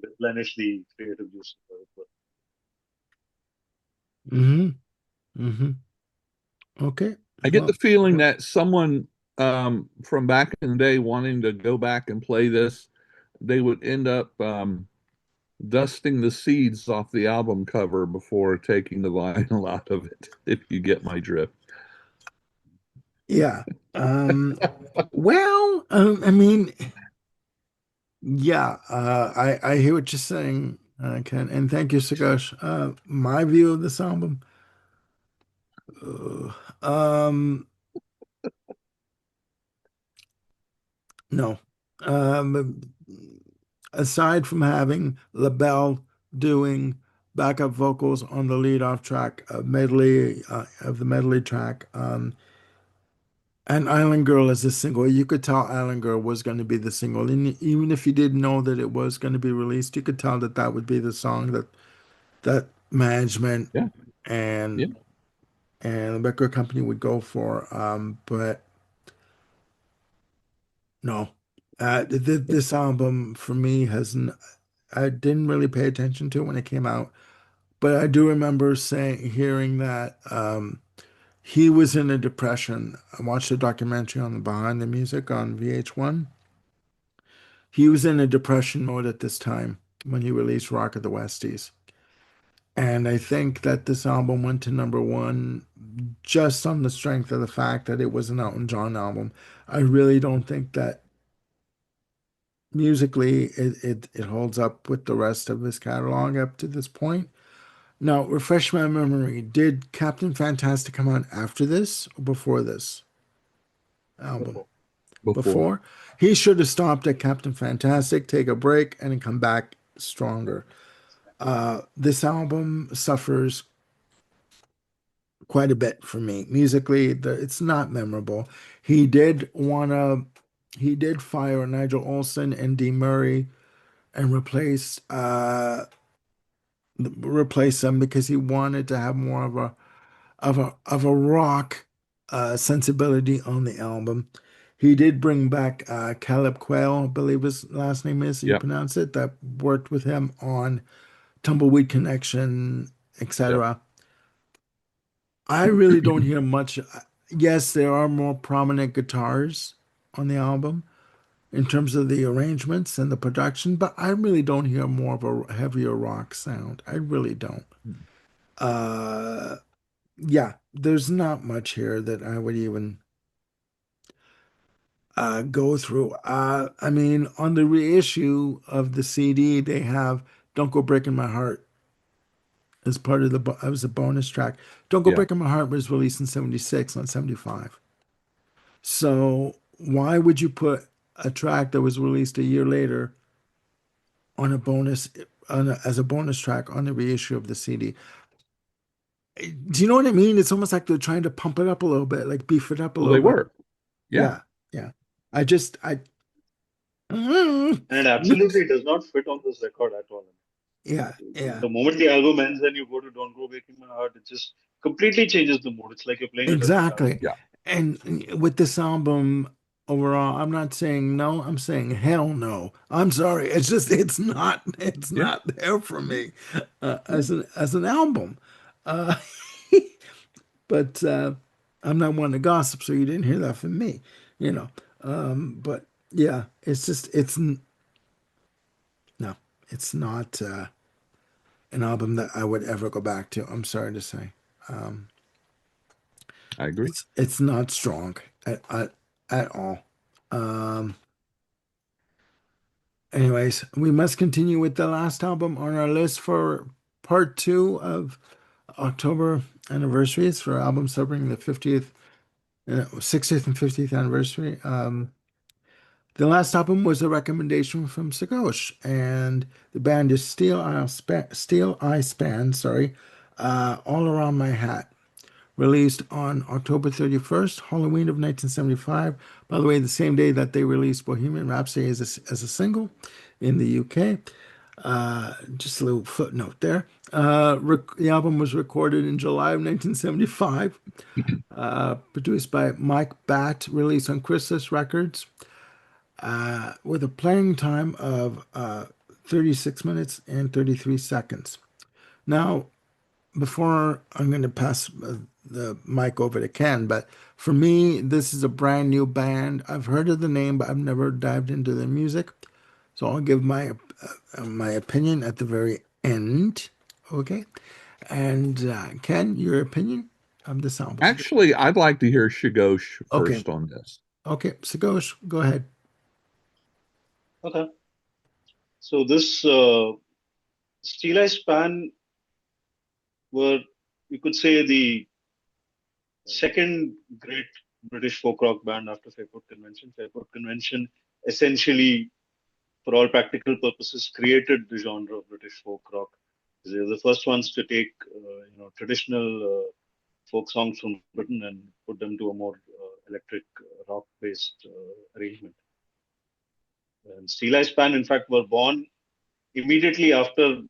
replenish the creative juice. Mm-hmm. Mm-hmm. Okay. I get the Well, feeling that someone from back in the day wanting to go back and play this, they would end up dusting the seeds off the album cover before taking the vinyl out of it, if you get my drift. yeah. Um, well, I mean, yeah, I hear what you're saying, Ken, and thank you, Sagosh. My view of this album, uh, um, no. Um, Aside from having LaBelle doing backup vocals on the lead off track, medley of the medley track, and Island Girl as a single, you could tell Island Girl was going to be the single, and even if you didn't know that it was going to be released, you could tell that that would be the song that management Yeah. Yeah. and and the record company would go for. But no, this album for me I didn't really pay attention to it when it came out, but I do remember hearing that he was in a depression. I watched a documentary on the Behind the Music on VH1. He was in a depression mode at this time when he released Rock of the Westies. And I think that this album went to number one just on the strength of the fact that it was an Elton John album. I really don't think that musically it holds up with the rest of his catalog up to this point. Now, refresh my memory. Did Captain Fantastic come out after this or before this album? Before. Before. Before? He should have stopped at Captain Fantastic, take a break, and then come back stronger. This album suffers quite a bit for me. Musically, it's not memorable. He did wanna, he did fire Nigel Olsson and Dee Murray and replace them because he wanted to have more of a rock sensibility on the album. He did bring back Caleb Quayle, I believe his last name is, you Yep. pronounce it, that worked with him on Tumbleweed Connection, Yep. etc. I really don't hear much. Yes, there are more prominent guitars on the album in terms of the arrangements and the production, but I really don't hear more of a heavier rock sound. I really don't. Uh, yeah, there's not much here that I would even go through. I mean, on the reissue of the CD, they have "Don't Go Breaking My Heart" as part of as a bonus track. "Don't Go Yeah. Breaking My Heart" was released in '76, not '75. So why would you put a track that was released a year later on a bonus as a bonus track on the reissue of the CD? Do you know what I mean? It's almost like they're trying to pump it up a little bit, like beef it up a Well, little they bit. were. Yeah. Yeah, yeah. I mm, And it absolutely does not fit on this record at all. yeah, yeah. The moment the album ends and you go to Don't Go Breaking My Heart, it just completely changes the mood. It's like you're playing a different album. Exactly. Yeah. And with this album overall, I'm not saying no, I'm saying hell no. I'm sorry. It's just it's Yeah. not there for me Yeah. as an album. Uh but I'm not one to gossip, so you didn't hear that from me, you know. But yeah, it's just no, it's not an album that I would ever go back to. I'm sorry to say. Um I agree. it's not strong at all. Um, Anyways, we must continue with the last album on our list for part two of October anniversaries for albums celebrating the 50th, 60th and 50th anniversary. The last album was a recommendation from Sagosh, and the band is Steel Eye Span, sorry, All Around My Hat, released on October 31st, Halloween of 1975. By the way, the same day that they released Bohemian Rhapsody as a single in the UK. Just a little footnote there. The album was recorded in July of 1975, produced by Mike Batt, released on Chrysalis Records, with a playing time of 36 minutes and 33 seconds. Now, before I'm going to pass the mic over to Ken, but for me, this is a brand new band. I've heard of the name, but I've never dived into their music. So I'll give my opinion at the very end. Okay. And Ken, your opinion of this album? Actually, I'd like to hear Shigosh Okay. first on this. Okay. Sagosh, go ahead. Okay. So this Steel Span were, you could say, the second great British folk rock band after Fairport Convention. Fairport Convention essentially, for all practical purposes, created the genre of British folk rock. They were the first ones to take traditional folk songs from Britain and put them to a more electric rock-based arrangement. And Steel Eye Span, in fact, were born immediately after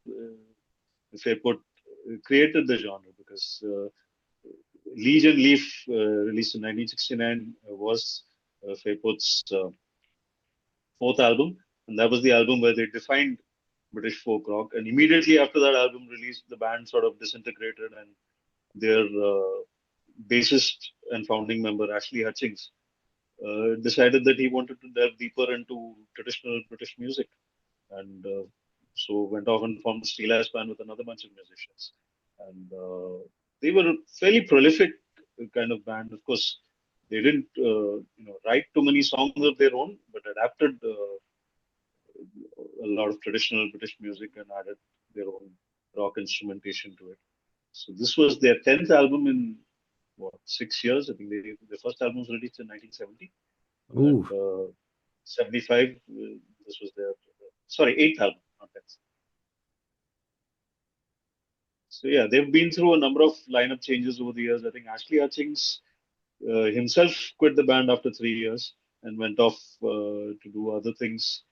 Fairport created the genre because Legion Leaf, released in 1969, was Fairport's fourth album, and that was the album where they defined British folk rock. And immediately after that album released, the band sort of disintegrated, and their bassist and founding member Ashley Hutchings decided that he wanted to delve deeper into traditional British music, and so went off and formed the Steel Ass Band with another bunch of musicians. And they were a fairly prolific kind of band. Of course, they didn't write too many songs of their own, but adapted a lot of traditional British music and added their own rock instrumentation to it. So this was their 10th album in what, 6 years? I think their first album was released in 1970, Ooh. and 75. This was their sorry, eighth album, not 10th. So yeah, they've been through a number of lineup changes over the years. I think Ashley Hutchings himself quit the band after 3 years and went off to do other things,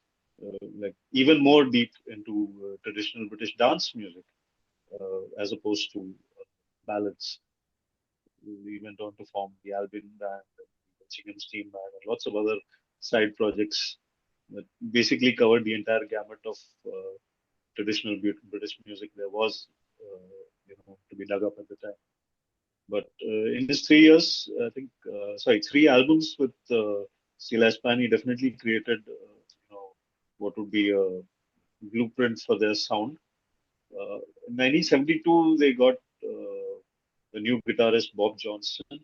like even more deep into traditional British dance music as opposed to ballads. We went on to form the Albion Band, the Chicken Steam Band, and lots of other side projects that basically covered the entire gamut of traditional British music there was, to be dug up at the time. But in his 3 years, I think, sorry, three albums with Steel Pan, he definitely created, what would be a blueprint for their sound. In 1972, they got the new guitarist Bob Johnson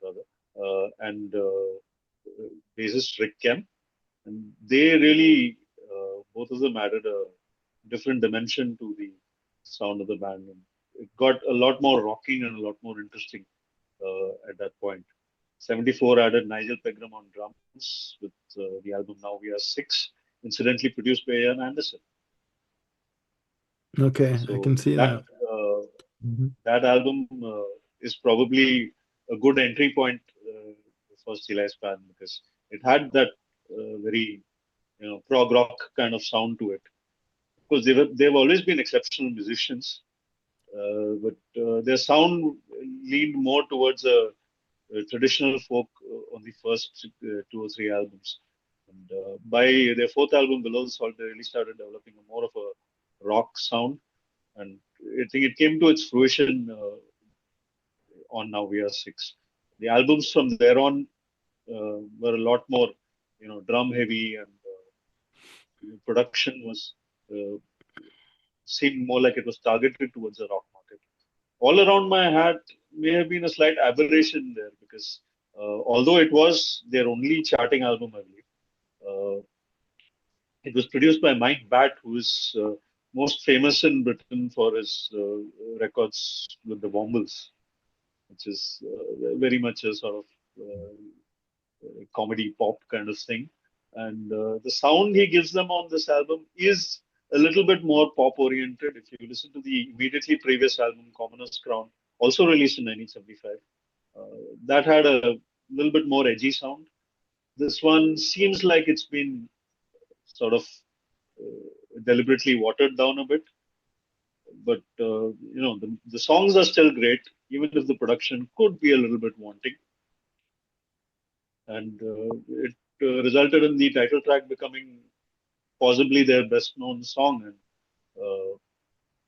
rather, and bassist Rick Kemp, and they really both of them added a different dimension to the sound of the band. And it got a lot more rocking and a lot more interesting at that point. 74 added Nigel Pegram on drums with the album Now We Are Six, incidentally produced by Ian Anderson. Okay, I So can see that that. that album is probably a good entry point for Steel Pan because it had that very prog rock kind of sound to it. Of course, they've always been exceptional musicians, but their sound leaned more towards a traditional folk on the first 2 or 3 albums. And by their fourth album, Below the Salt, they really started developing more of a rock sound. And I think it came to its fruition on Now We Are Six. The albums from there on were a lot more, drum heavy, and production was uh, seemed more like it was targeted towards the rock market. All Around My Hat may have been a slight aberration there because although it was their only charting album, I believe, it was produced by Mike Batt, who is most famous in Britain for his records with the Wombles, which is very much a sort of comedy pop kind of thing. And the sound he gives them on this album is a little bit more pop oriented. If you listen to the immediately previous album, Commoner's Crown, also released in 1975, that had a little bit more edgy sound. This one seems like it's been sort of deliberately watered down a bit, but the songs are still great, even if the production could be a little bit wanting. And it resulted in the title track becoming possibly their best known song. And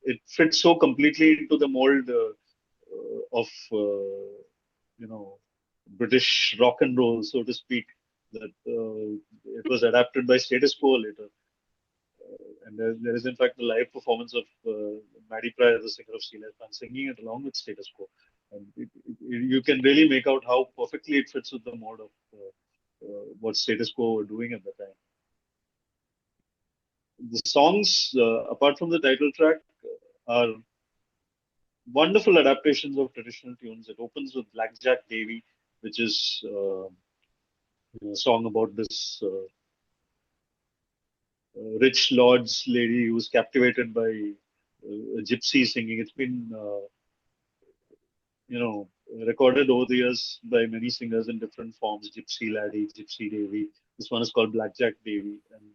it fits so completely into the mold of, British rock and roll, so to speak, that it was adapted by Status Quo later. And there is, in fact, a live performance of Maddie Pryor, the singer of Steel Pan, singing it along with Status Quo. And you can really make out how perfectly it fits with the mode of what Status Quo were doing at the time. The songs, apart from the title track, are wonderful adaptations of traditional tunes. It opens with Blackjack Davy, which is a song about this rich lord's lady who was captivated by a gypsy singing. It's been, recorded over the years by many singers in different forms. Gypsy Laddie, Gypsy Davy. This one is called Blackjack Davy, and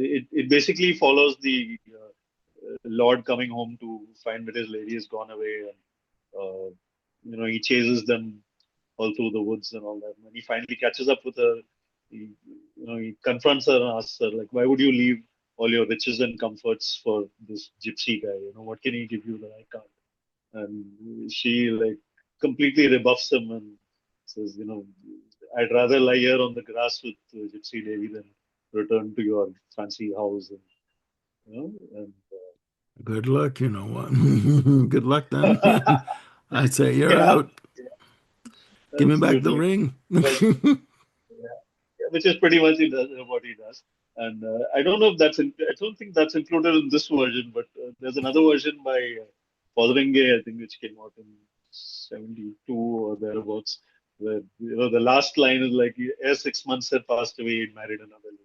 it basically follows the lord coming home to find that his lady has gone away, and he chases them all through the woods and all that. And when he finally catches up with her, he confronts her and asks her, like, why would you leave all your riches and comforts for this gypsy guy? What can he give you that I can't? And she like completely rebuffs him and says, I'd rather lie here on the grass with Gypsy Davy than return to your fancy house. And and Good luck, you know what? Good luck then. I say you're yeah, out. Give me back the absolutely. ring. But which is pretty much what he does. And I don't know if I don't think that's included in this version, but there's another version by Fotheringay, I think, which came out in 72 or thereabouts, where, the last line is like, ere 6 months had passed away, he married another lady.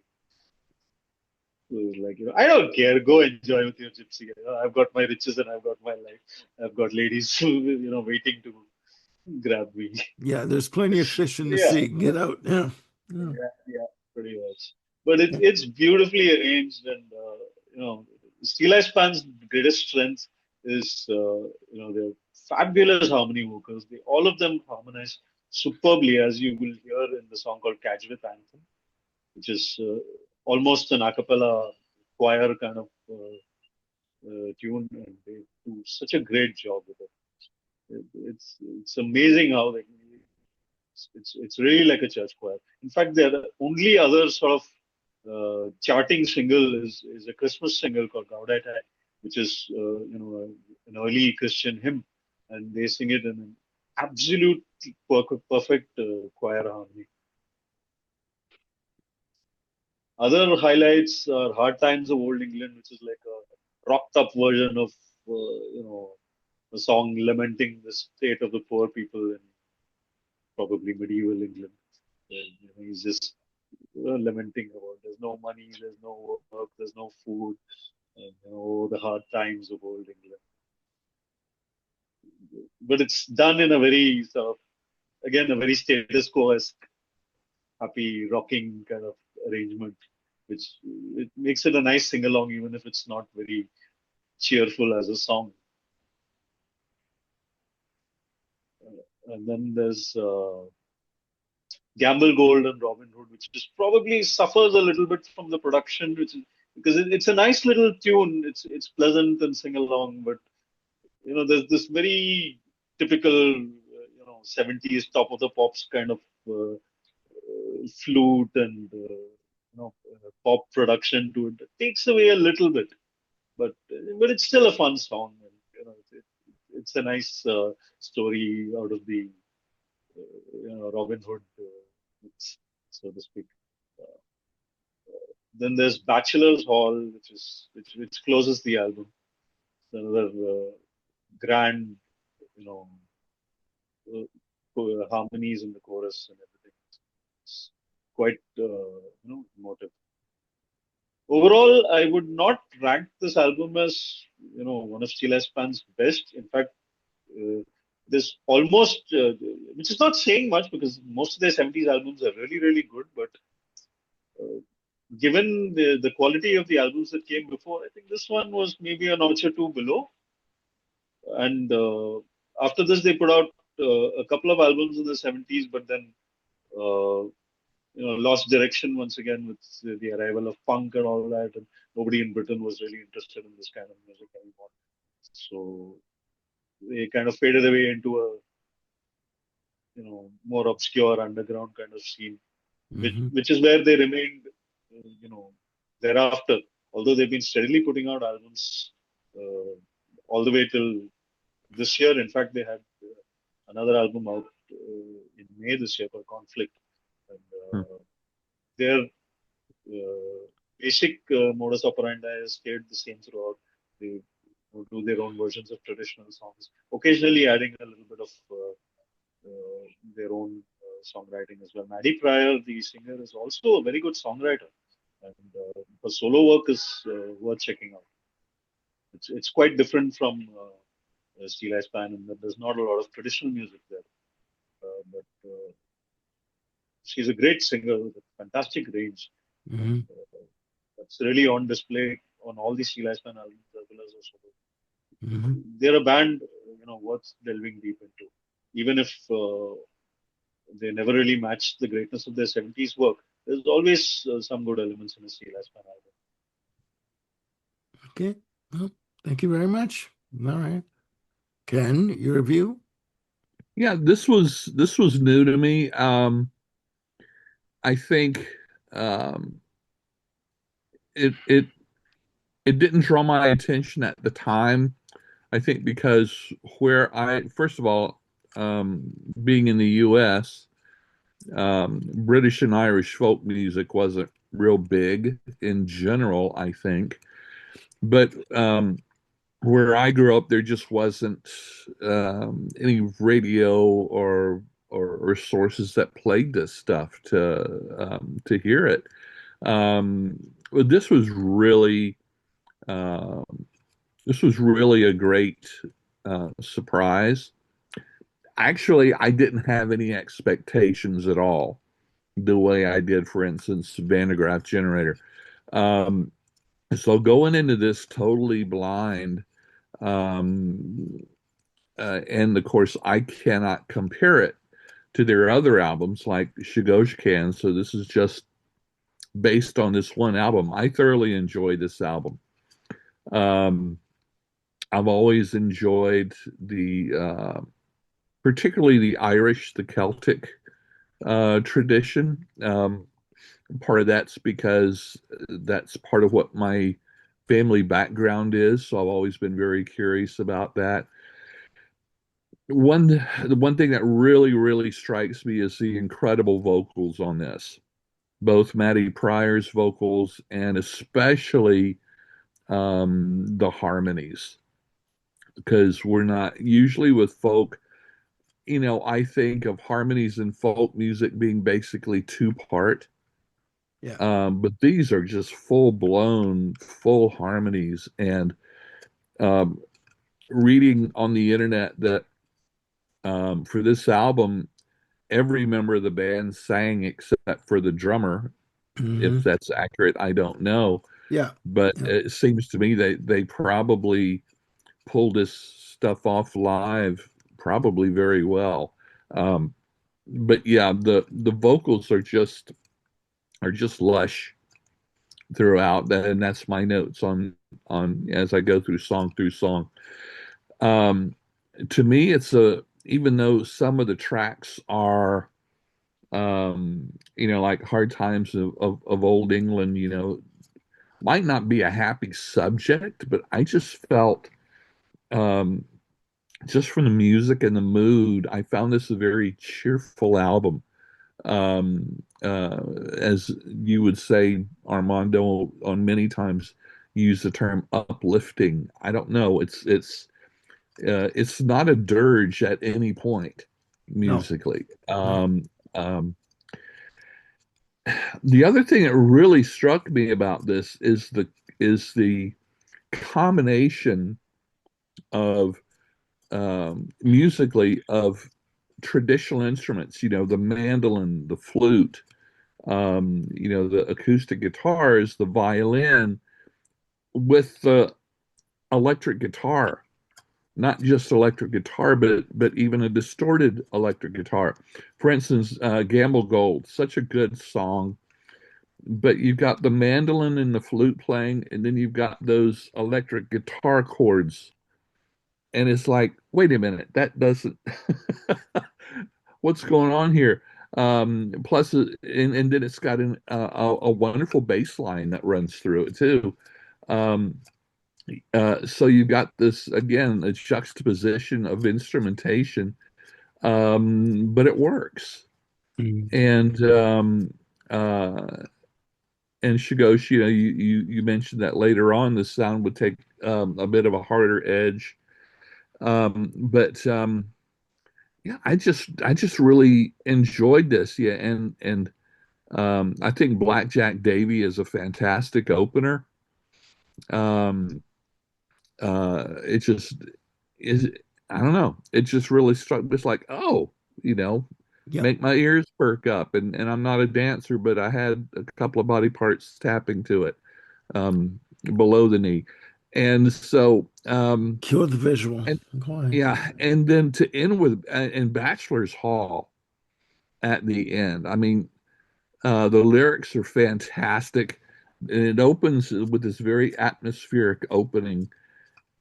It was like, I don't care. Go enjoy with your gypsy. I've got my riches and I've got my life. I've got ladies, waiting to grab me. Yeah, there's plenty of fish in the Yeah, sea. Get out. Yeah. Yeah. yeah, pretty much. But it's beautifully arranged, and Steel Eye Span's greatest strength is their fabulous harmony vocals. All of them harmonize superbly, as you will hear in the song called "Catch with Anthem," which is almost an a cappella choir kind of tune, and they do such a great job with it. It's amazing how it's really like a church choir. In fact, the only other sort of charting single is a Christmas single called Gaudete, which is an early Christian hymn, and they sing it in an absolute perfect choir harmony. Other highlights are Hard Times of Old England, which is like a rocked up version of a song lamenting the state of the poor people in probably medieval England. And, he's just lamenting about there's no money, there's no work, there's no food, and the hard times of old England. But it's done in a very sort of, again, a very status quo-esque, happy, rocking kind of arrangement, which it makes it a nice sing along, even if it's not very cheerful as a song. And then there's Gamble Gold and Robin Hood, which is probably suffers a little bit from the production, which is because it's a nice little tune. It's pleasant and sing along, but there's this very typical 70s top of the pops kind of flute and pop production to it. It takes away a little bit, but it's still a fun song, and it's a nice story out of the Robin Hood, so to speak. Uh, then there's Bachelor's Hall, which closes the album. It's another grand, you know, harmonies in the chorus and everything. It's quite, emotive. Overall, I would not rank this album as, one of Steel Span's best. In fact, uh, this almost, which is not saying much because most of their 70s albums are really, really good, but uh, given the quality of the albums that came before, I think this one was maybe a notch or two below. And after this, they put out a couple of albums in the 70s, but then uh, lost direction once again with the arrival of punk and all that, and nobody in Britain was really interested in this kind of music anymore. So they kind of faded away into a more obscure underground kind of scene, Mm-hmm. which is where they remained, thereafter. Although they've been steadily putting out albums uh, all the way till this year. In fact, they had another album out in May this year called Conflict, and Hmm. their basic modus operandi has stayed the same throughout. They do their own versions of traditional songs, occasionally adding a little bit of their own songwriting as well. Maddie Pryor, the singer, is also a very good songwriter, and her solo work is worth checking out. It's quite different from Steel Eye Span, and there's not a lot of traditional music there. But she's a great singer with a fantastic range, and Mm-hmm. that's really on display on all the Steel Eye Span albums as well as her solo. Mm-hmm. They're a band, worth delving deep into, even if they never really matched the greatness of their 70s work. There's always some good elements in a Steel Eye Span album. Okay. Well, thank you very much. All right. Ken, your review? Yeah, this was new to me. I think um, it it it didn't draw my attention at the time. I think because where I first of all, being in the U.S., British and Irish folk music wasn't real big in general, I think. But where I grew up, there just wasn't any radio or sources that played this stuff to hear it. Um, Well, uh, this was really a great surprise. Actually, I didn't have any expectations at all, the way I did, for instance, Van de Graaff Generator. Um, so going into this totally blind, um, and of course, I cannot compare it to their other albums like Shigosh Can. So this is just based on this one album. I thoroughly enjoyed this album. Um, I've always enjoyed particularly the Irish, the Celtic tradition. Part of that's because that's part of what my family background is, so I've always been very curious about that. The one thing that really strikes me is the incredible vocals on this, both Maddie Pryor's vocals and especially the harmonies, because we're not usually with folk. I think of harmonies in folk music being basically two part. Yeah. But these are just full blown, full harmonies. And um, reading on the internet that for this album, every member of the band sang except for the drummer. If Hmm. that's accurate, I don't know. Yeah. But Yeah. it seems to me they probably pulled this stuff off live probably very well. Um, but yeah, the vocals are just lush throughout that, and that's my notes on as I go through song. Um, to me, it's a even though some of the tracks are like Hard Times of Old England, might not be a happy subject, but I just felt um just from the music and the mood, I found this a very cheerful album. As you would say, Armando, on many times use the term uplifting. I don't know. It's not a dirge at any point No. musically. No. The other thing that really struck me about this is the combination of musically of traditional instruments. The mandolin, the flute, the acoustic guitars, the violin, with the electric guitar, not just electric guitar, but even a distorted electric guitar. For instance, Gamble Gold, such a good song, but you've got the mandolin and the flute playing, and then you've got those electric guitar chords, and it's like, wait a minute, that doesn't. What's going on here? Plus, and then it's got a wonderful bass line that runs through it too. Um, so you've got this again, a juxtaposition of instrumentation, but it works. Mm. And uh, and Shigoshi, you mentioned that later on the sound would take a bit of a harder edge, but yeah, I just really enjoyed this. Yeah, and I think Blackjack Davy is a fantastic opener. Um, it just is. I don't know. It just really struck me. It's like, oh, you know, Yeah. make my ears perk up. And I'm not a dancer, but I had a couple of body parts tapping to it below the knee, and so Cue the visual. and Go ahead. yeah, and then to end with in Bachelor's Hall at the end. I mean, the lyrics are fantastic, and it opens with this very atmospheric opening,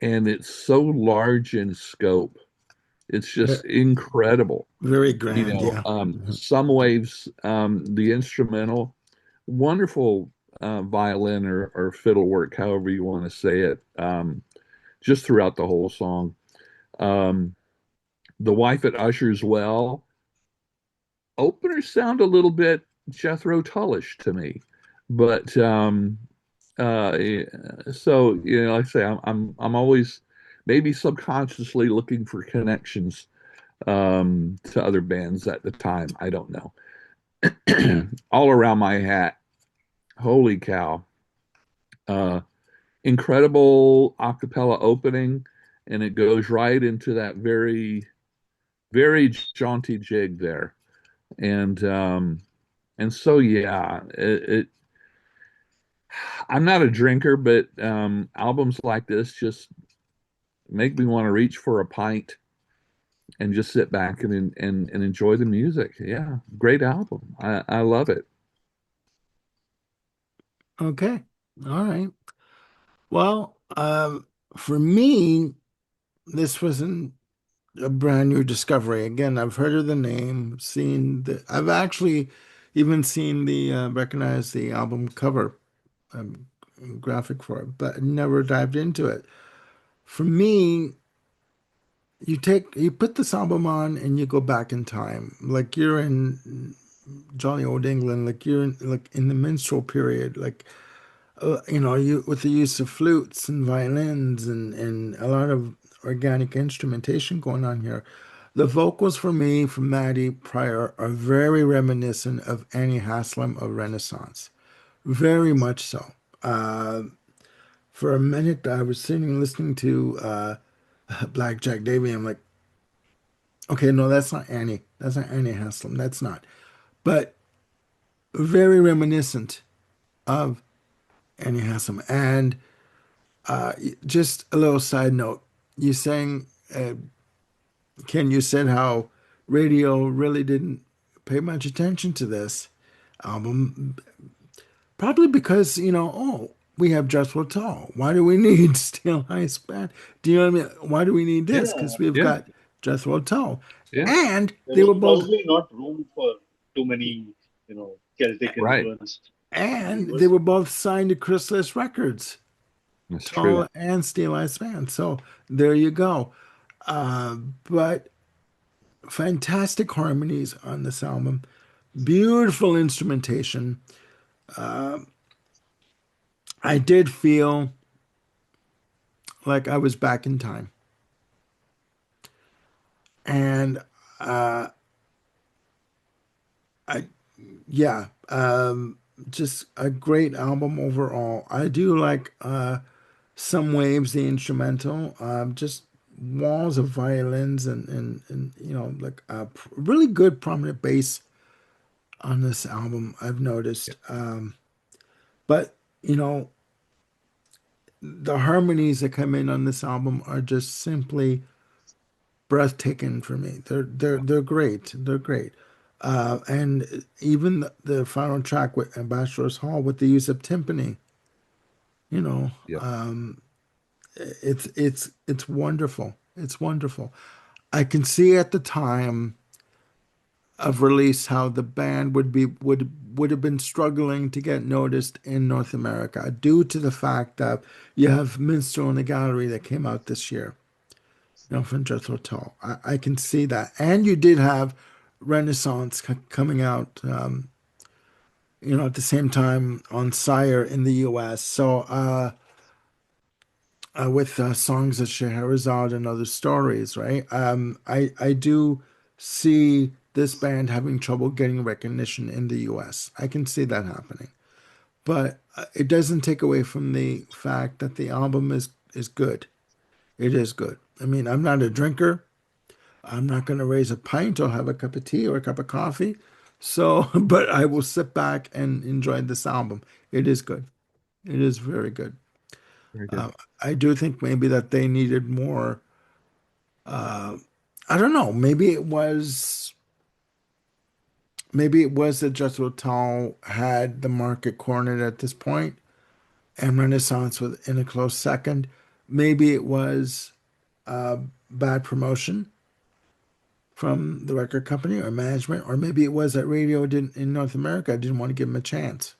and it's so large in scope. It's Ve- just incredible. Very grand. Yeah. Mhm. Some waves, the instrumental, wonderful violin or fiddle work, however you want to say it, just throughout the whole song. Um, the Wife at Usher's Well openers sound a little bit Jethro Tullish to me, but yeah, so like I say, I'm always maybe subconsciously looking for connections to other bands at the time. I don't know. All around my hat. Holy cow! Uh, Incredible acapella opening, and it goes right into that very jaunty jig there. And so yeah, I'm not a drinker, but albums like this just make me want to reach for a pint and just sit back and enjoy the music. Yeah, great album. I love it. Okay. All right. Well, for me, this wasn't a brand new discovery. Again, I've heard of the name, I've actually even seen recognized the album cover, um, graphic for it, but never dived into it. For me, you put this album on and you go back in time, like you're in jolly old England, like you're like in the minstrel period, like you with the use of flutes and violins and a lot of organic instrumentation going on here. The vocals for me from Maddie Pryor are very reminiscent of Annie Haslam of Renaissance, very much so. Uh, for a minute, I was sitting listening to Black Jack Davy. I'm like, okay, no, that's not Annie. That's not Annie Haslam. That's not. But very reminiscent of Annie Haslam. And just a little side note. You saying, Ken, you said how radio really didn't pay much attention to this album, probably because, we have Jethro Tull. Why do we need Steel Ice Band? Do you know what I mean? Why do we need this? Yeah, Because we've Yeah, got Jethro Tull. yeah, And there they was were both probably not room for too many, Celtic right. influenced and they members. were both signed to Chrysalis Records, That's true. Tull and Steel Ice Band. So there you go. But fantastic harmonies on this album, beautiful instrumentation. I did feel like I was back in time, and I yeah, just a great album overall. I do like some waves, the instrumental, just walls of violins and like a really good prominent bass on this album. I've Yeah, noticed, but you know the harmonies that come in on this album are just simply breathtaking for me. They're great. They're great. And even the final track with Ambassador's Hall with the use of timpani, you know, yeah, it's wonderful. It's wonderful. I can see at the time of release how the band would have been struggling to get noticed in North America due to the fact that you have Minstrel in the Gallery that came out this year, from Jethro Tull. I can see that, and you did have Renaissance coming out, at the same time on Sire in the U.S. So with songs of Scheherazade and other stories, right? I do see this band having trouble getting recognition in the U.S. I can see that happening, but it doesn't take away from the fact that the album is good. It is good. I mean, I'm not a drinker. I'm not going to raise a pint or have a cup of tea or a cup of coffee. So, but I will sit back and enjoy this album. It is good. It is very good. very good. I do think maybe that they needed more. I don't know. Maybe it was that Jethro Tull had the market cornered at this point, and Renaissance was in a close second. Maybe it was bad promotion from the record company or management, or maybe it was that radio didn't in North America didn't want to give him a chance.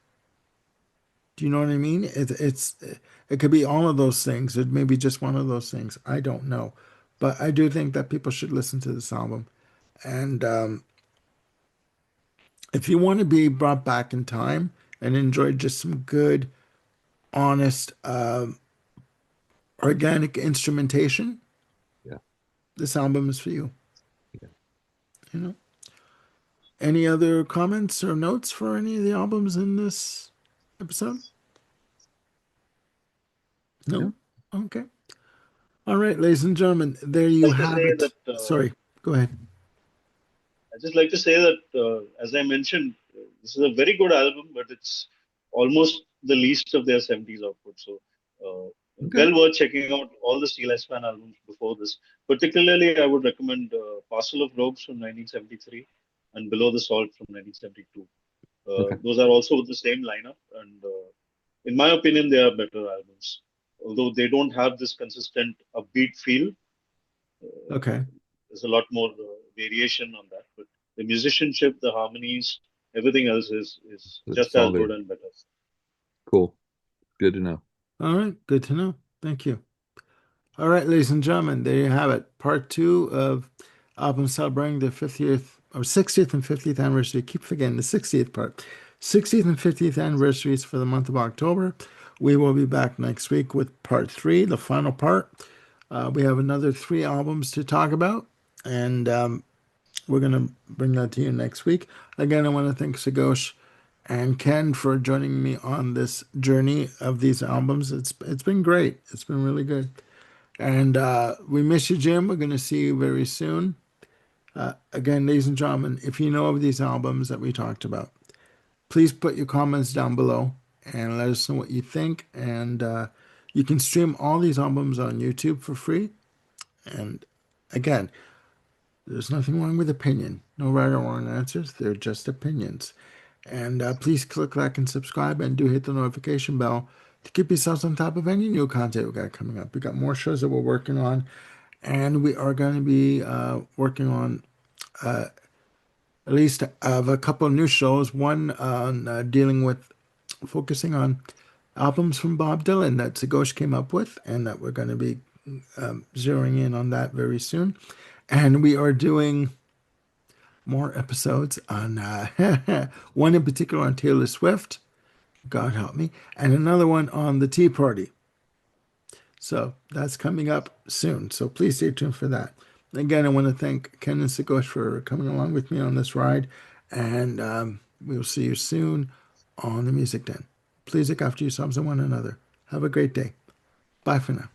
Do you know what I mean? It could be all of those things. It may be just one of those things. I don't know, but I do think that people should listen to this album. And if you want to be brought back in time and enjoy just some good, honest, organic instrumentation, Yeah, this album is for you. yeah. You know. Any other comments or notes for any of the albums in this episode? Yeah. No? Okay. All right, ladies and gentlemen, there I'd you like to have say it. that Sorry, go ahead. I just like to say that, as I mentioned, this is a very good album, but it's almost the least of their 70s output. So, Okay. well worth checking out all the Steel Fan albums before this. Particularly, I would recommend Parcel of Rogues from 1973 and Below the Salt from 1972. Okay. Those are also with the same lineup, and in my opinion, they are better albums. Although they don't have this consistent upbeat feel, Okay. there's a lot more variation on that, but the musicianship, the harmonies, everything else is just It's all as there. good and better. Cool. Good to know. All right, good to know. Thank you. All right, ladies and gentlemen, there you have it. Part two of album celebrating the 50th or 60th and 50th anniversary. Keep forgetting the 60th part. 60th and 50th anniversaries for the month of October. We will be back next week with part three, the final part. We have another three albums to talk about, and we're going to bring that to you next week. Again, I want to thank Sagosh and Ken for joining me on this journey of these albums. It's been great. It's been really good. And we miss you, Jim. We're going to see you very soon. Again, ladies and gentlemen, if you know of these albums that we talked about, please put your comments down below and let us know what you think. And you can stream all these albums on YouTube for free. And again, there's nothing wrong with opinion. No right or wrong answers. They're just opinions. And please click like and subscribe and do hit the notification bell to keep yourselves on top of any new content we got coming up. We got more shows that we're working on, and we are going to be working on at least of a couple of new shows. One on dealing with focusing on albums from Bob Dylan that Sagosh came up with, and that we're going to be zeroing in on that very soon. And we are doing more episodes on one in particular on Taylor Swift. God help me, and another one on the Tea Party. So that's coming up soon. So please stay tuned for that. Again, I want to thank Ken and Sagosh for coming along with me on this ride, and we'll see you soon on the Music Den. Please look after yourselves and one another. Have a great day. Bye for now.